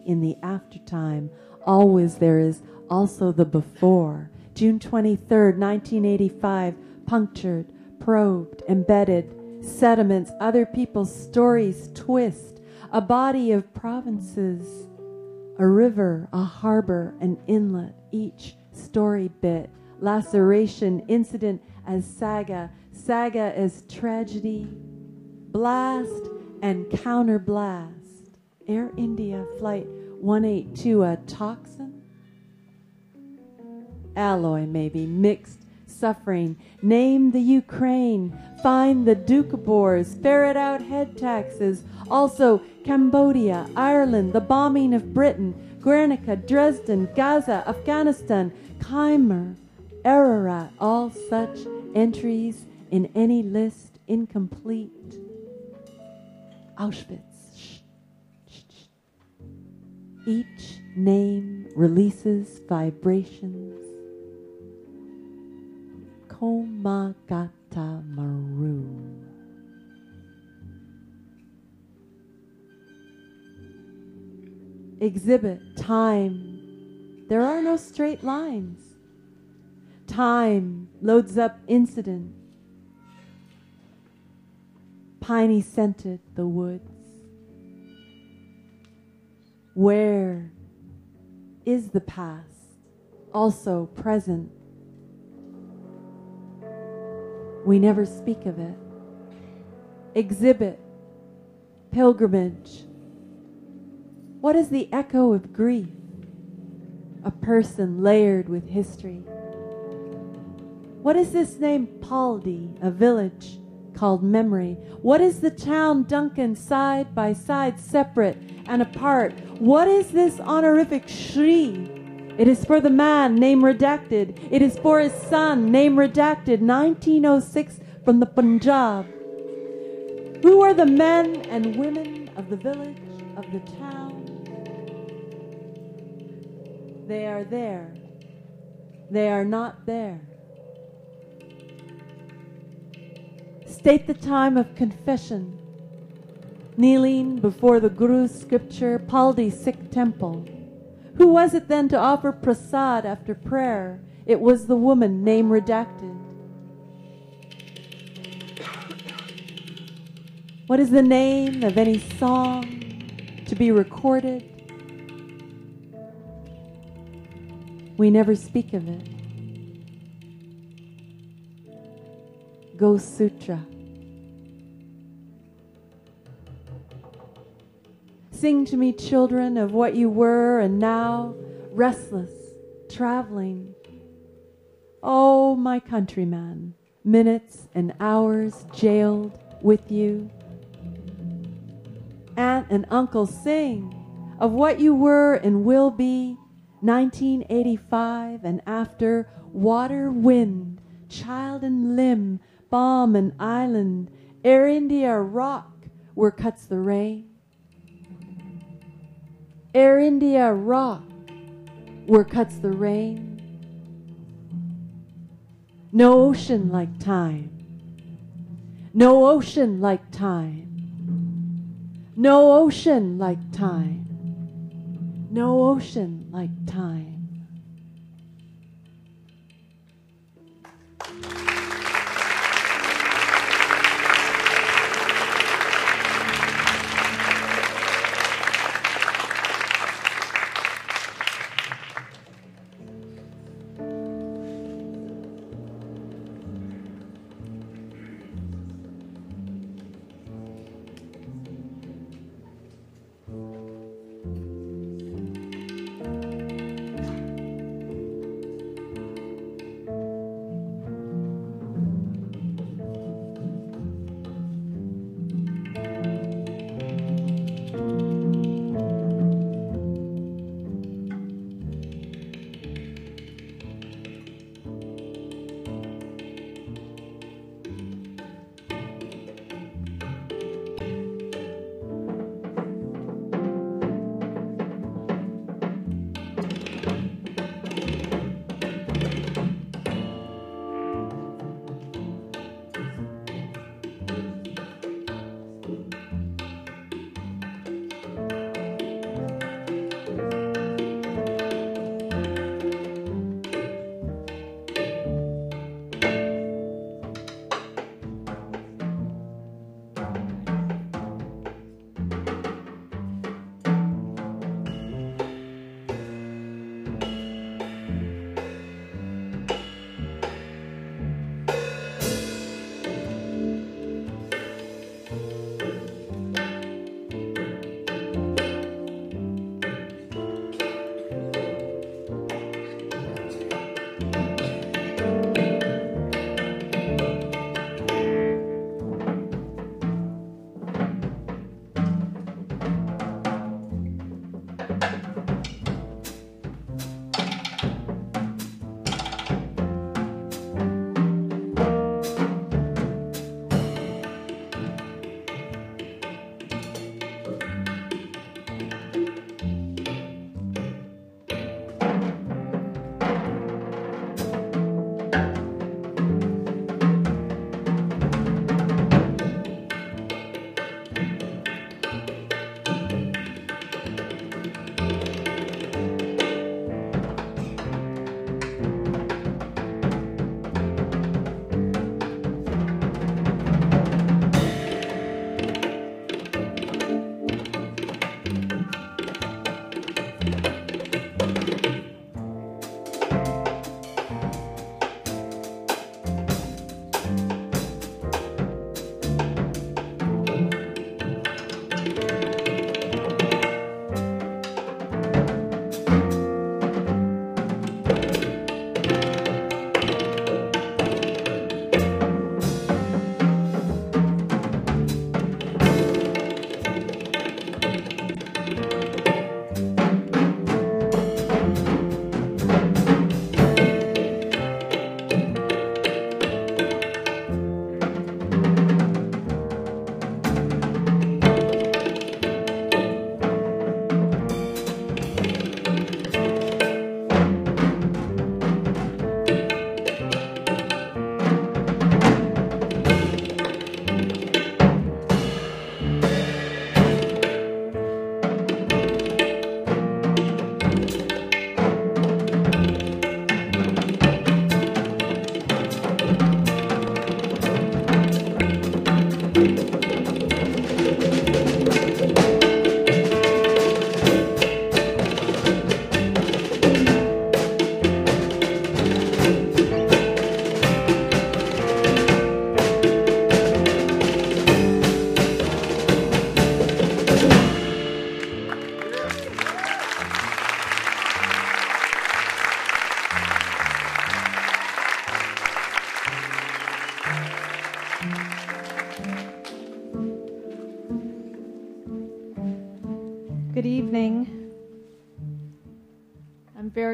in the aftertime. Always there is also the before. June 23rd, 1985, punctured, probed, embedded, sediments, other people's stories twist, a body of provinces, a river, a harbor, an inlet, each story bit, laceration, incident as saga, saga as tragedy, blast and counterblast. Air India Flight 182, a toxin? Alloy, maybe, mixed suffering. Name the Ukraine, find the Doukhobors, ferret out head taxes. Also, Cambodia, Ireland, the bombing of Britain, Guernica, Dresden, Gaza, Afghanistan, Khmer, Ararat, all such entries in any list incomplete. Auschwitz. Each name releases vibrations. Komagata Maru. Exhibit time. There are no straight lines. Time loads up incident. Piney scented the woods. Where is the past also present? We never speak of it. Exhibit, pilgrimage. What is the echo of grief? A person layered with history. What is this name Paldi, a village called memory? What is the town Duncan side by side, separate and apart? What is this honorific Shri? It is for the man, name redacted. It is for his son, name redacted. 1906 from the Punjab. Who are the men and women of the village, of the town? They are there. They are not there. State the time of confession. Kneeling before the Guru's scripture, Paldi Sikh temple. Who was it then to offer prasad after prayer? It was the woman, name redacted. What is the name of any song to be recorded? We never speak of it. Ghost Sutra. Sing to me, children, of what you were and now, restless, traveling. Oh, my countryman, minutes and hours jailed with you. Aunt and uncle, sing of what you were and will be, 1985 and after, water, wind, child and limb, bomb and island, Air India rock where cuts the rain. Air India rock where cuts the rain. No ocean like time. No ocean like time. No ocean like time. No ocean like time.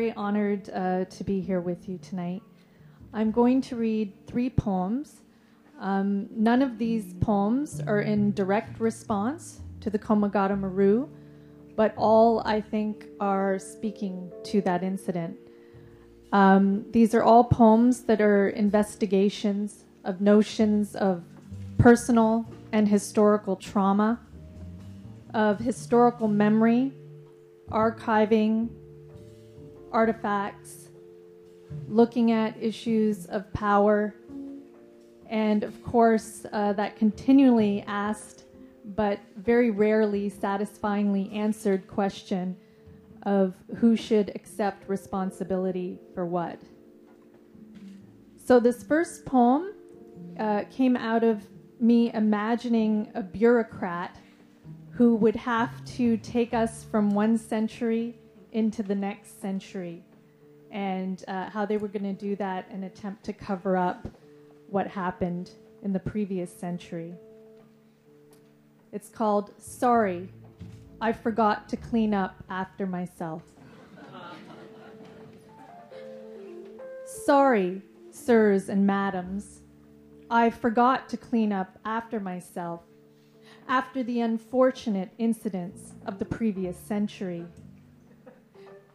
very honored to be here with you tonight. I'm going to read 3 poems. None of these poems are in direct response to the Komagata Maru, but all, I think, are speaking to that incident. These are all poems that are investigations of notions of personal and historical trauma, of historical memory, archiving, artifacts, looking at issues of power, and of course that continually asked but very rarely satisfyingly answered question of who should accept responsibility for what. So this first poem came out of me imagining a bureaucrat who would have to take us from one century into the next century, and how they were going to do that and attempt to cover up what happened in the previous century. It's called Sorry, I Forgot to Clean Up After Myself. Sorry, sirs and madams, I forgot to clean up after myself, after the unfortunate incidents of the previous century.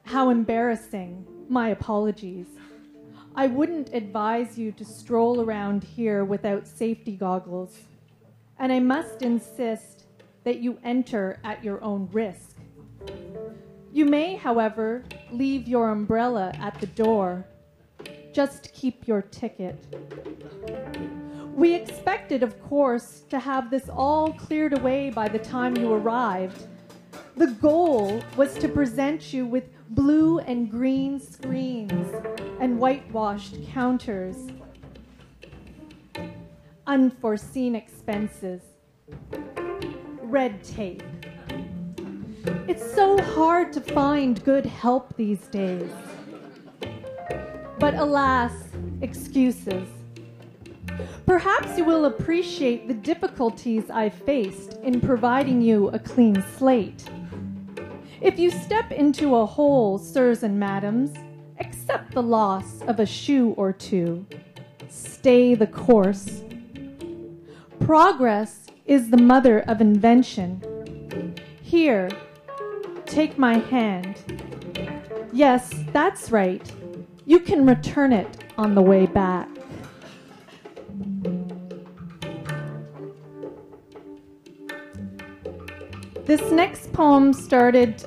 How embarrassing, my apologies. I wouldn't advise you to stroll around here without safety goggles, and I must insist that you enter at your own risk. You may, however, leave your umbrella at the door. Just keep your ticket. We expected, of course, to have this all cleared away by the time you arrived. The goal was to present you with blue and green screens and whitewashed counters. Unforeseen expenses. Red tape. It's so hard to find good help these days. But alas, excuses. Perhaps you will appreciate the difficulties I've faced in providing you a clean slate. If you step into a hole, sirs and madams, accept the loss of a shoe or two. Stay the course. Progress is the mother of invention. Here, take my hand. Yes, that's right. You can return it on the way back. This next poem started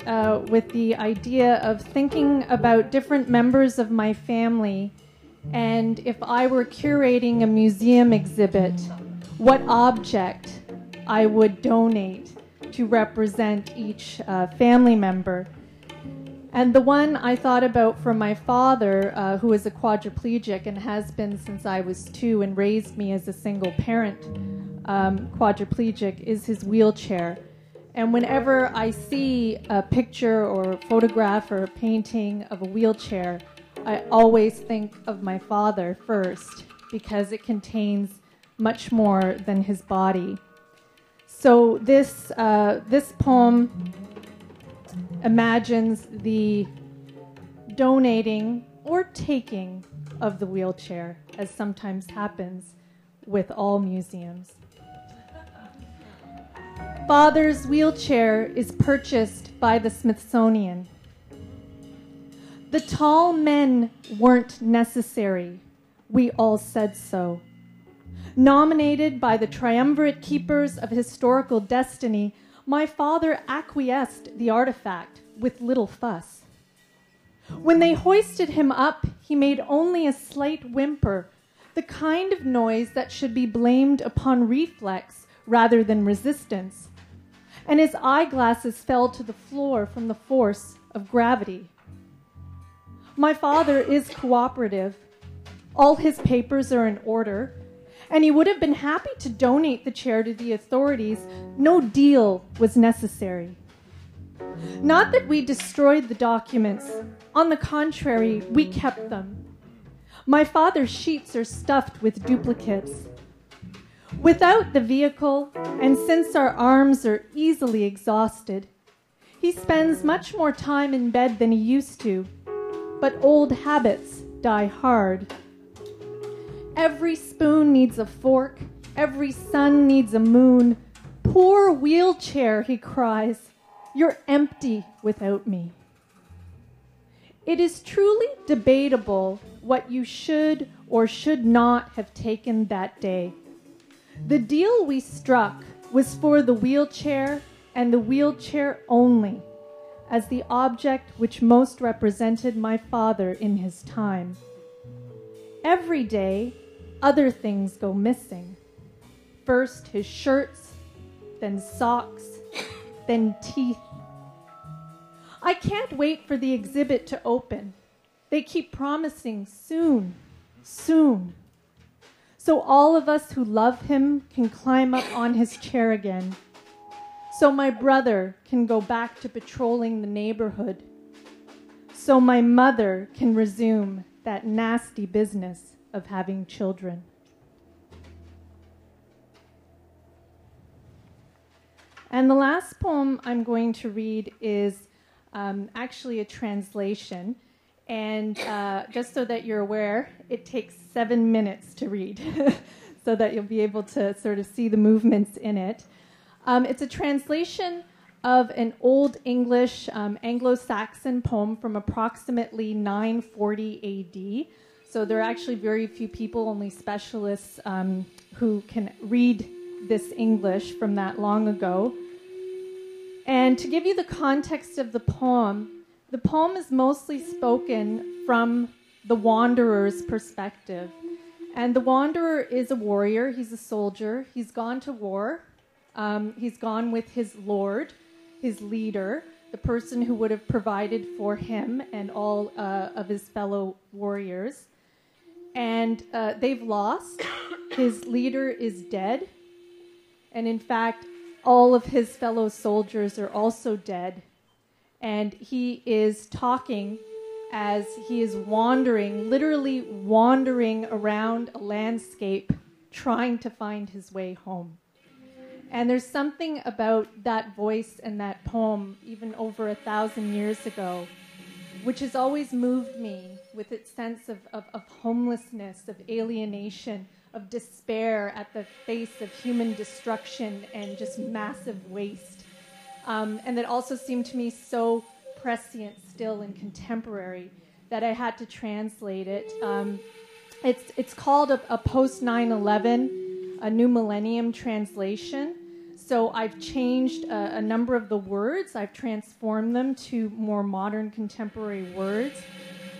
with the idea of thinking about different members of my family, and if I were curating a museum exhibit, what object I would donate to represent each family member. And the one I thought about for my father, who is a quadriplegic and has been since I was 2 and raised me as a single parent quadriplegic, is his wheelchair. And whenever I see a picture or a photograph or a painting of a wheelchair, I always think of my father first, because it contains much more than his body. So this poem imagines the donating or taking of the wheelchair, as sometimes happens with all museums. Father's wheelchair is purchased by the Smithsonian. The tall men weren't necessary. We all said so. Nominated by the triumvirate keepers of historical destiny, my father acquiesced the artifact with little fuss. When they hoisted him up, he made only a slight whimper, the kind of noise that should be blamed upon reflex rather than resistance, and his eyeglasses fell to the floor from the force of gravity. My father is cooperative. All his papers are in order, and he would have been happy to donate the chair to the authorities. No deal was necessary. Not that we destroyed the documents. On the contrary, we kept them. My father's sheets are stuffed with duplicates. Without the vehicle, and since our arms are easily exhausted, he spends much more time in bed than he used to. but old habits die hard. Every spoon needs a fork, every sun needs a moon. Poor wheelchair, he cries, you're empty without me. It is truly debatable what you should or should not have taken that day. The deal we struck was for the wheelchair and the wheelchair only, as the object which most represented my father in his time. Every day, other things go missing. First his shirts, then socks, then teeth. I can't wait for the exhibit to open. They keep promising soon, soon. So all of us who love him can climb up on his chair again. So my brother can go back to patrolling the neighborhood. So my mother can resume that nasty business of having children. And the last poem I'm going to read is actually a translation. And just so that you're aware, it takes 7 minutes to read so that you'll be able to sort of see the movements in it. It's a translation of an Old English Anglo-Saxon poem from approximately 940 AD. So there are actually very few people, only specialists, who can read this English from that long ago. And to give you the context of the poem is mostly spoken from the wanderer's perspective. And the wanderer is a warrior, he's a soldier, he's gone to war, he's gone with his lord, his leader, the person who would have provided for him and all of his fellow warriors. And they've lost, his leader is dead, and in fact, all of his fellow soldiers are also dead. And he is talking as he is wandering, literally wandering around a landscape, trying to find his way home. And there's something about that voice and that poem, even over 1,000 years ago, which has always moved me with its sense of homelessness, of alienation, of despair at the face of human destruction and just massive waste. And that also seemed to me so prescient still and contemporary that I had to translate it. It's called a post 9/11, a new millennium translation. So I've changed a number of the words. I've transformed them to more modern contemporary words.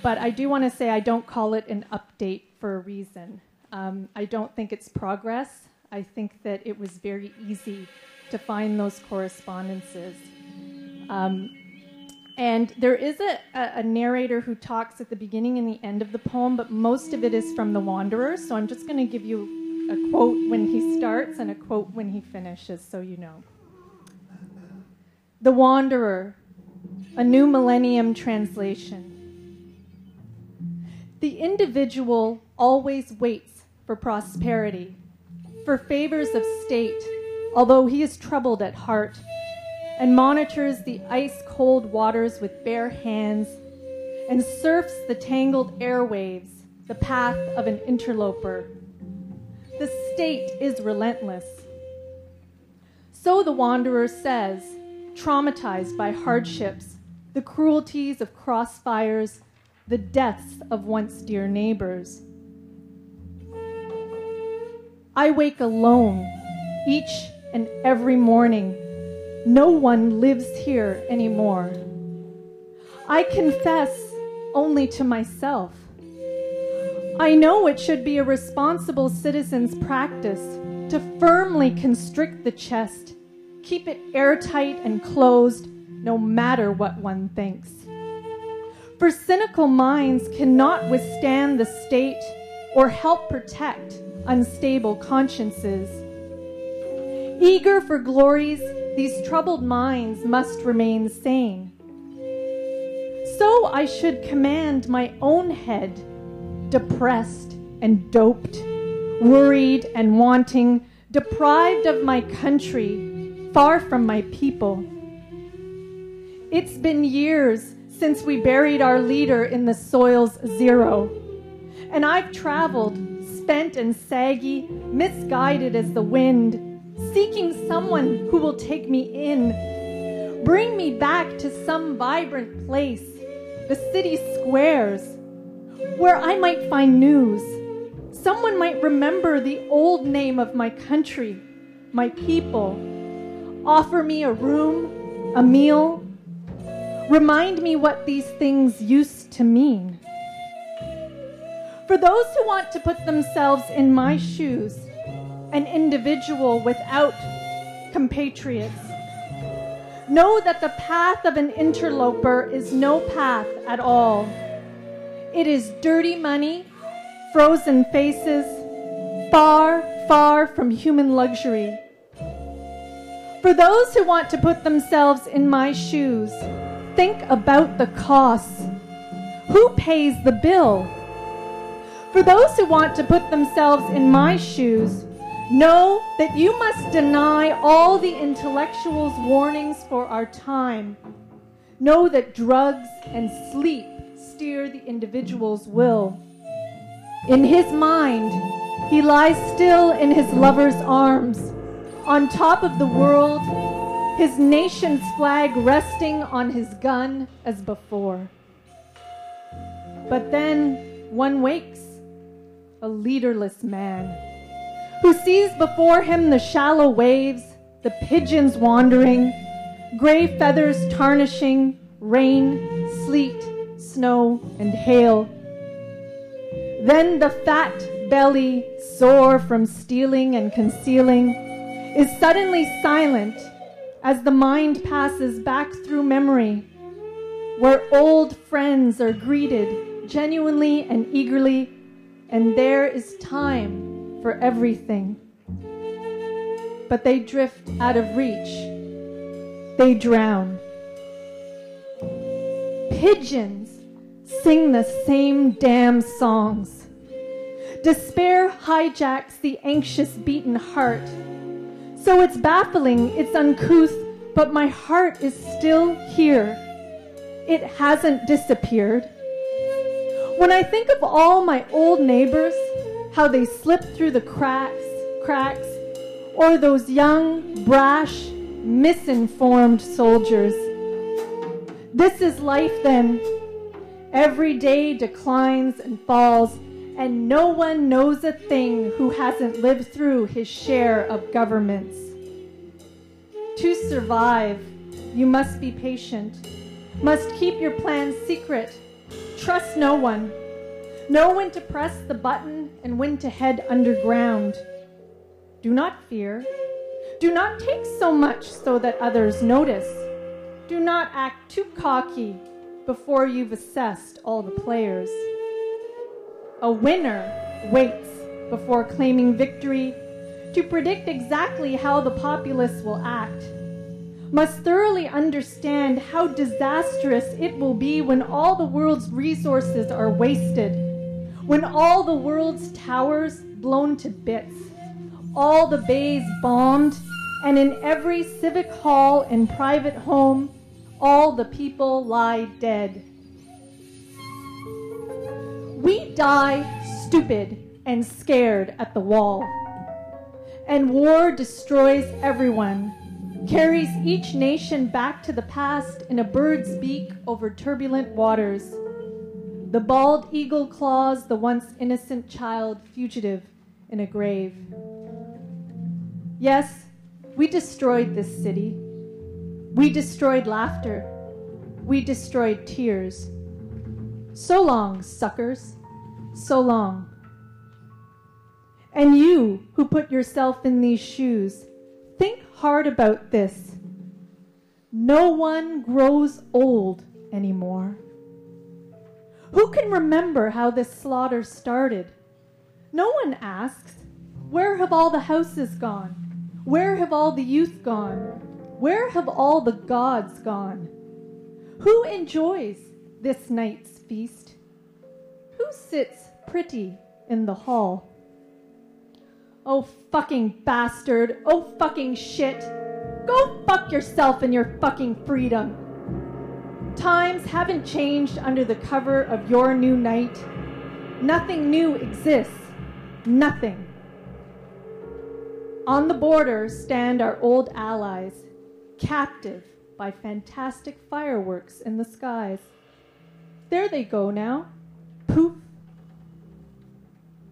But I do want to say I don't call it an update for a reason. I don't think it's progress. I think that it was very easy to find those correspondences. And there is a narrator who talks at the beginning and the end of the poem, but most of it is from the Wanderer. So I'm just going to give you a quote when he starts and a quote when he finishes, so you know. The Wanderer, a new millennium translation. The individual always waits for prosperity, for favors of state, although he is troubled at heart, and monitors the ice-cold waters with bare hands, and surfs the tangled airwaves, the path of an interloper. The state is relentless. So the wanderer says, traumatized by hardships, the cruelties of crossfires, the deaths of once dear neighbors. I wake alone each and every morning. No one lives here anymore. I confess only to myself. I know it should be a responsible citizen's practice to firmly constrict the chest, keep it airtight and closed, no matter what one thinks. For cynical minds cannot withstand the state or help protect unstable consciences. Eager for glories, these troubled minds must remain sane. So I should command my own head, depressed and doped, worried and wanting, deprived of my country, far from my people. It's been years since we buried our leader in the soil's zero. And I've traveled, spent and saggy, misguided as the wind, seeking someone who will take me in, bring me back to some vibrant place, the city squares, where I might find news. Someone might remember the old name of my country, my people, offer me a room, a meal, remind me what these things used to mean. For those who want to put themselves in my shoes, an individual without compatriots, know that the path of an interloper is no path at all. It is dirty money, frozen faces, far, far from human luxury. For those who want to put themselves in my shoes, think about the costs. Who pays the bill? For those who want to put themselves in my shoes, know that you must deny all the intellectual's warnings for our time. Know that drugs and sleep steer the individual's will. In his mind, he lies still in his lover's arms, on top of the world, his nation's flag resting on his gun as before. But then one wakes, a leaderless man, who sees before him the shallow waves, the pigeons wandering, gray feathers tarnishing, rain, sleet, snow, and hail. Then the fat belly, sore from stealing and concealing, is suddenly silent as the mind passes back through memory, where old friends are greeted genuinely and eagerly, and there is time for everything. But they drift out of reach. They drown. Pigeons sing the same damn songs. Despair hijacks the anxious beaten heart. So it's baffling, it's uncouth, but my heart is still here. It hasn't disappeared. When I think of all my old neighbors, how they slip through the cracks, or those young, brash, misinformed soldiers. This is life then. Every day declines and falls, and no one knows a thing who hasn't lived through his share of governments. To survive, you must be patient, must keep your plans secret, trust no one, know when to press the button and when to head underground. Do not fear. Do not take so much so that others notice. Do not act too cocky before you've assessed all the players. A winner waits before claiming victory to predict exactly how the populace will act, must thoroughly understand how disastrous it will be when all the world's resources are wasted, when all the world's towers blown to bits, all the bays bombed, and in every civic hall and private home, all the people lie dead. We die stupid and scared at the wall. And war destroys everyone, carries each nation back to the past in a bird's beak over turbulent waters. The bald eagle claws the once innocent child fugitive in a grave. Yes, we destroyed this city. We destroyed laughter. We destroyed tears. So long, suckers. So long. And you who put yourself in these shoes, think hard about this. No one grows old anymore. Who can remember how this slaughter started? No one asks, where have all the houses gone? Where have all the youth gone? Where have all the gods gone? Who enjoys this night's feast? Who sits pretty in the hall? Oh, fucking bastard. Oh, fucking shit. Go fuck yourself and your fucking freedom. Times haven't changed under the cover of your new night. Nothing new exists. Nothing. On the border stand our old allies, captive by fantastic fireworks in the skies. There they go now. Poof.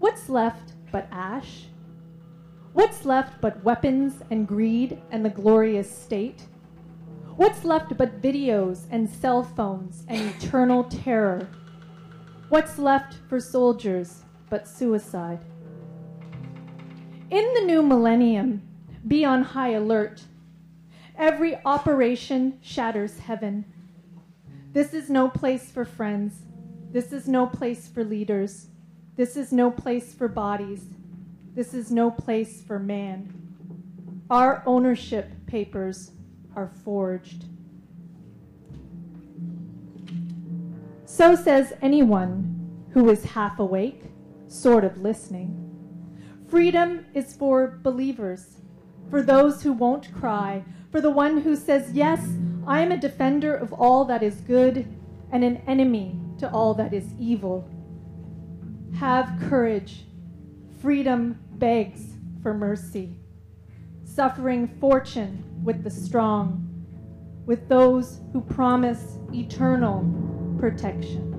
What's left but ash? What's left but weapons and greed and the glorious state? What's left but videos and cell phones and eternal terror? What's left for soldiers but suicide? In the new millennium, be on high alert. Every operation shatters heaven. This is no place for friends. This is no place for leaders. This is no place for bodies. This is no place for man. Our ownership papers are forged. So says anyone who is half awake, sort of listening. Freedom is for believers, for those who won't cry, for the one who says, yes, I am a defender of all that is good and an enemy to all that is evil. Have courage. Freedom begs for mercy. Suffering fortune with the strong, with those who promise eternal protection.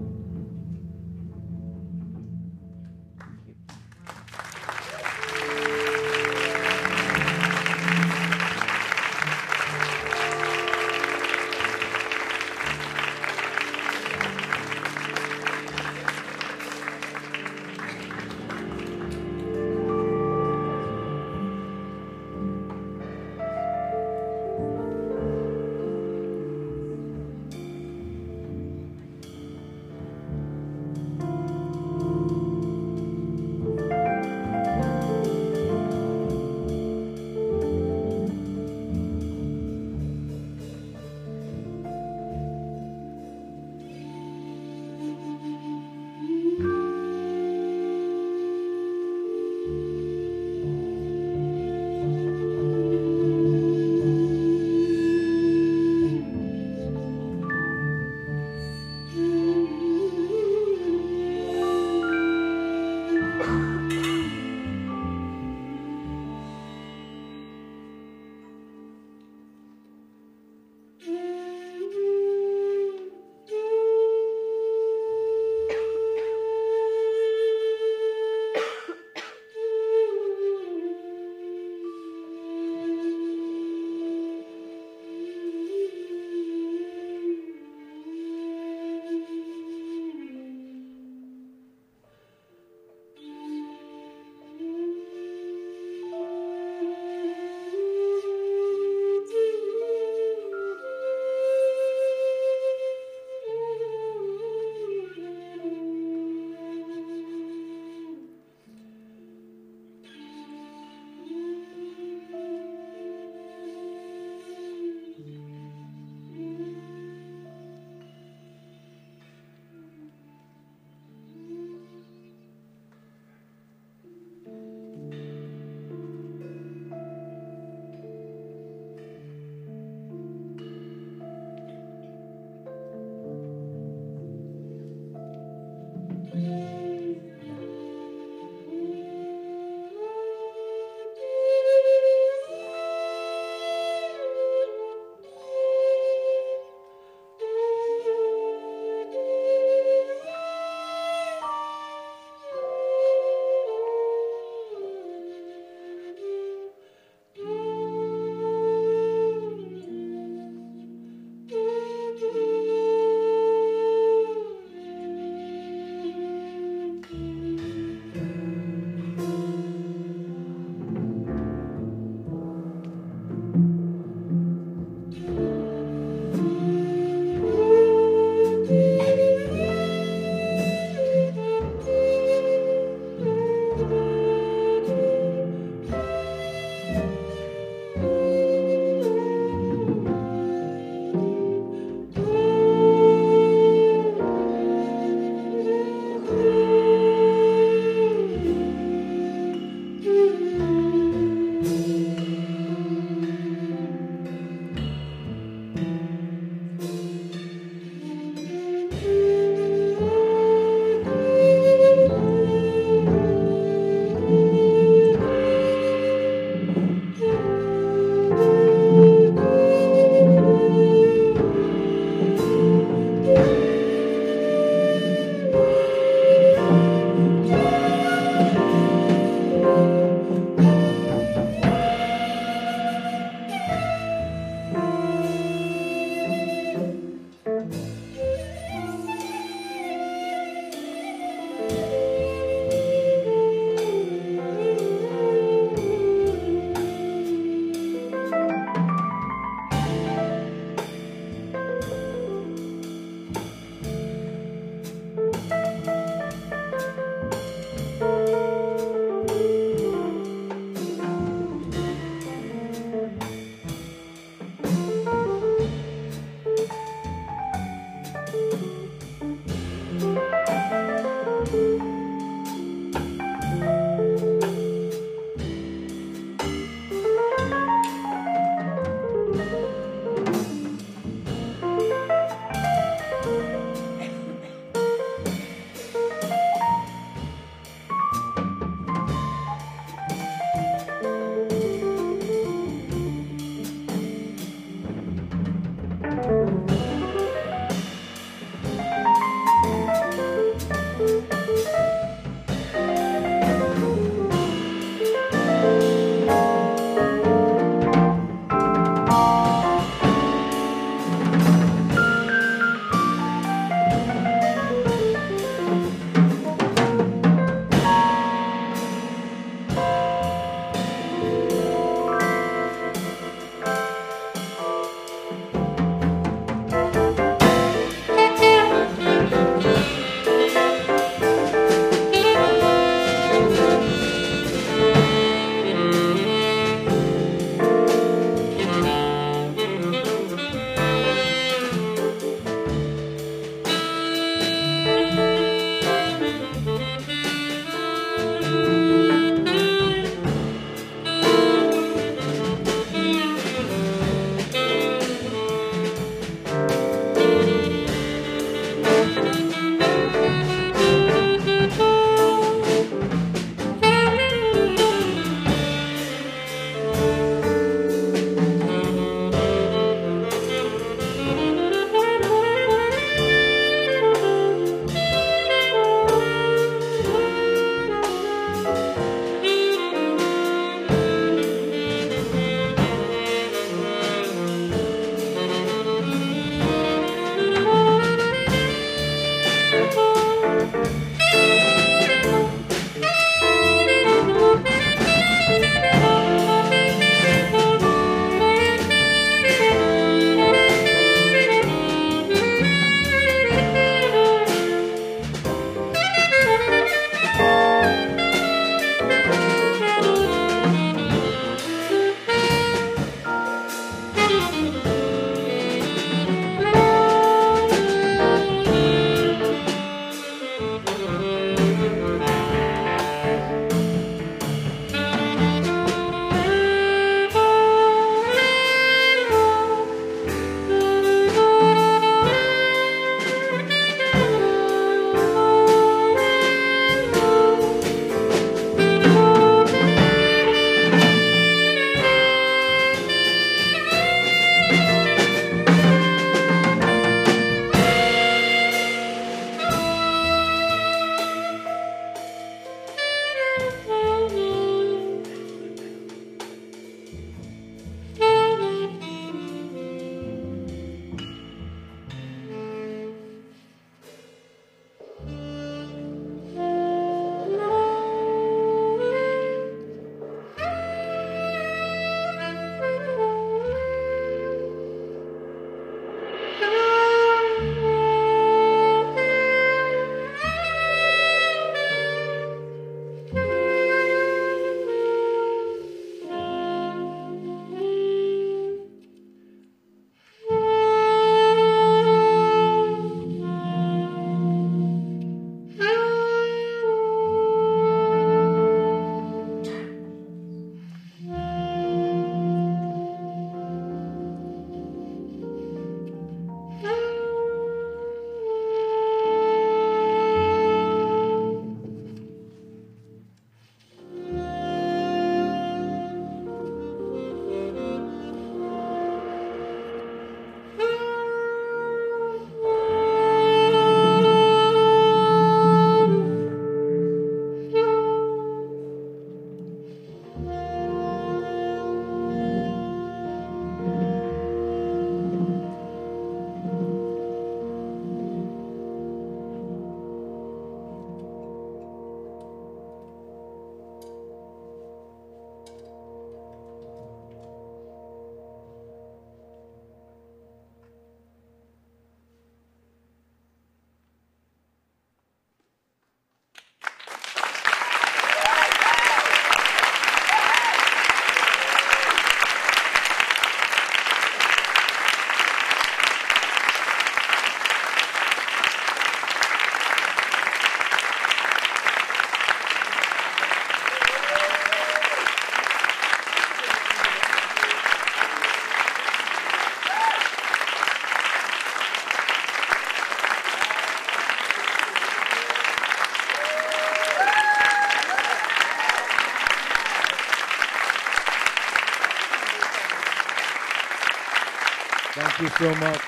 Thank you so much.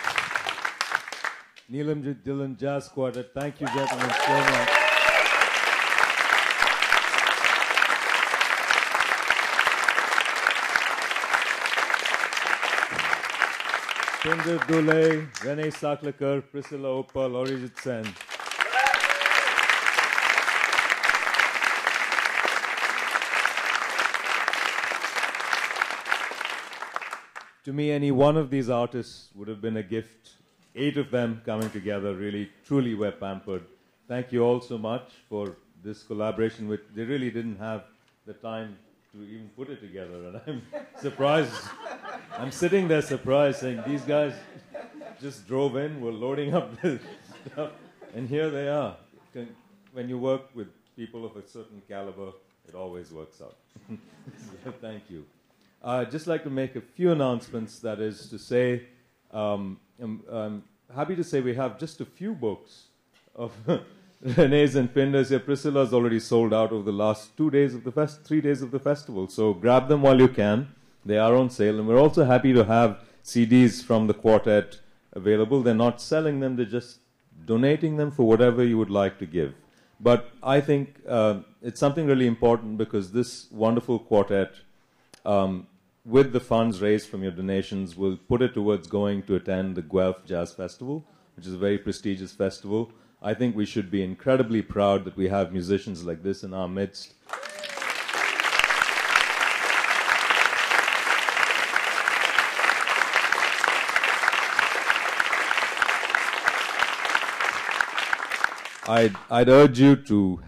Neelamjit Dhillon Jazz Quartet, thank you gentlemen so much. Phinder Dulai, Renee, Saklikar, Priscila, Uppal, Orijit Sen. To me, any one of these artists would have been a gift. 8 of them coming together, really, truly were pampered. Thank you all so much for this collaboration, which they really didn't have the time to even put it together, and I'm surprised. I'm sitting there surprised, saying, these guys just drove in, were loading up this stuff, and here they are. When you work with people of a certain caliber, it always works out. So thank you. I'd just like to make a few announcements. That is to say, I'm happy to say we have just a few books of Renee's and Phinder's here. Priscila's already sold out over the last 3 days of the festival. So grab them while you can. They are on sale. And we're also happy to have CDs from the quartet available. They're not selling them. They're just donating them for whatever you would like to give. But I think it's something really important because this wonderful quartet, with the funds raised from your donations, will put it towards going to attend the Guelph Jazz Festival, which is a very prestigious festival. I think we should be incredibly proud that we have musicians like this in our midst. I'd urge you to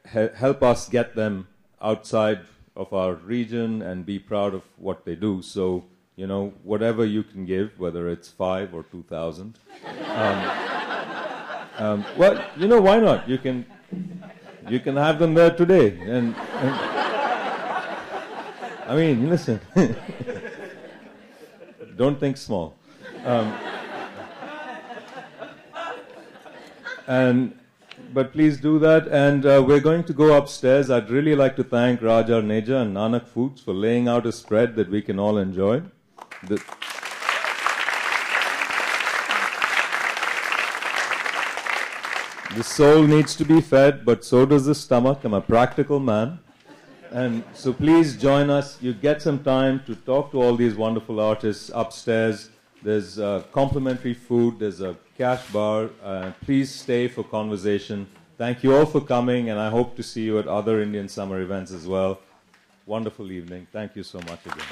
help us get them outside of our region and be proud of what they do. So, you know, whatever you can give, whether it's 5 or 2,000. Well, you know, why not? You can have them there today. And I mean, listen, don't think small. But please do that. And we're going to go upstairs. I'd really like to thank Raja Neja and Nanak Foods for laying out a spread that we can all enjoy. The soul needs to be fed, but so does the stomach. I'm a practical man. And so please join us. You get some time to talk to all these wonderful artists upstairs. There's complimentary food. There's a cash bar. Please stay for conversation. Thank you all for coming, and I hope to see you at other Indian summer events as well. Wonderful evening. Thank you so much again.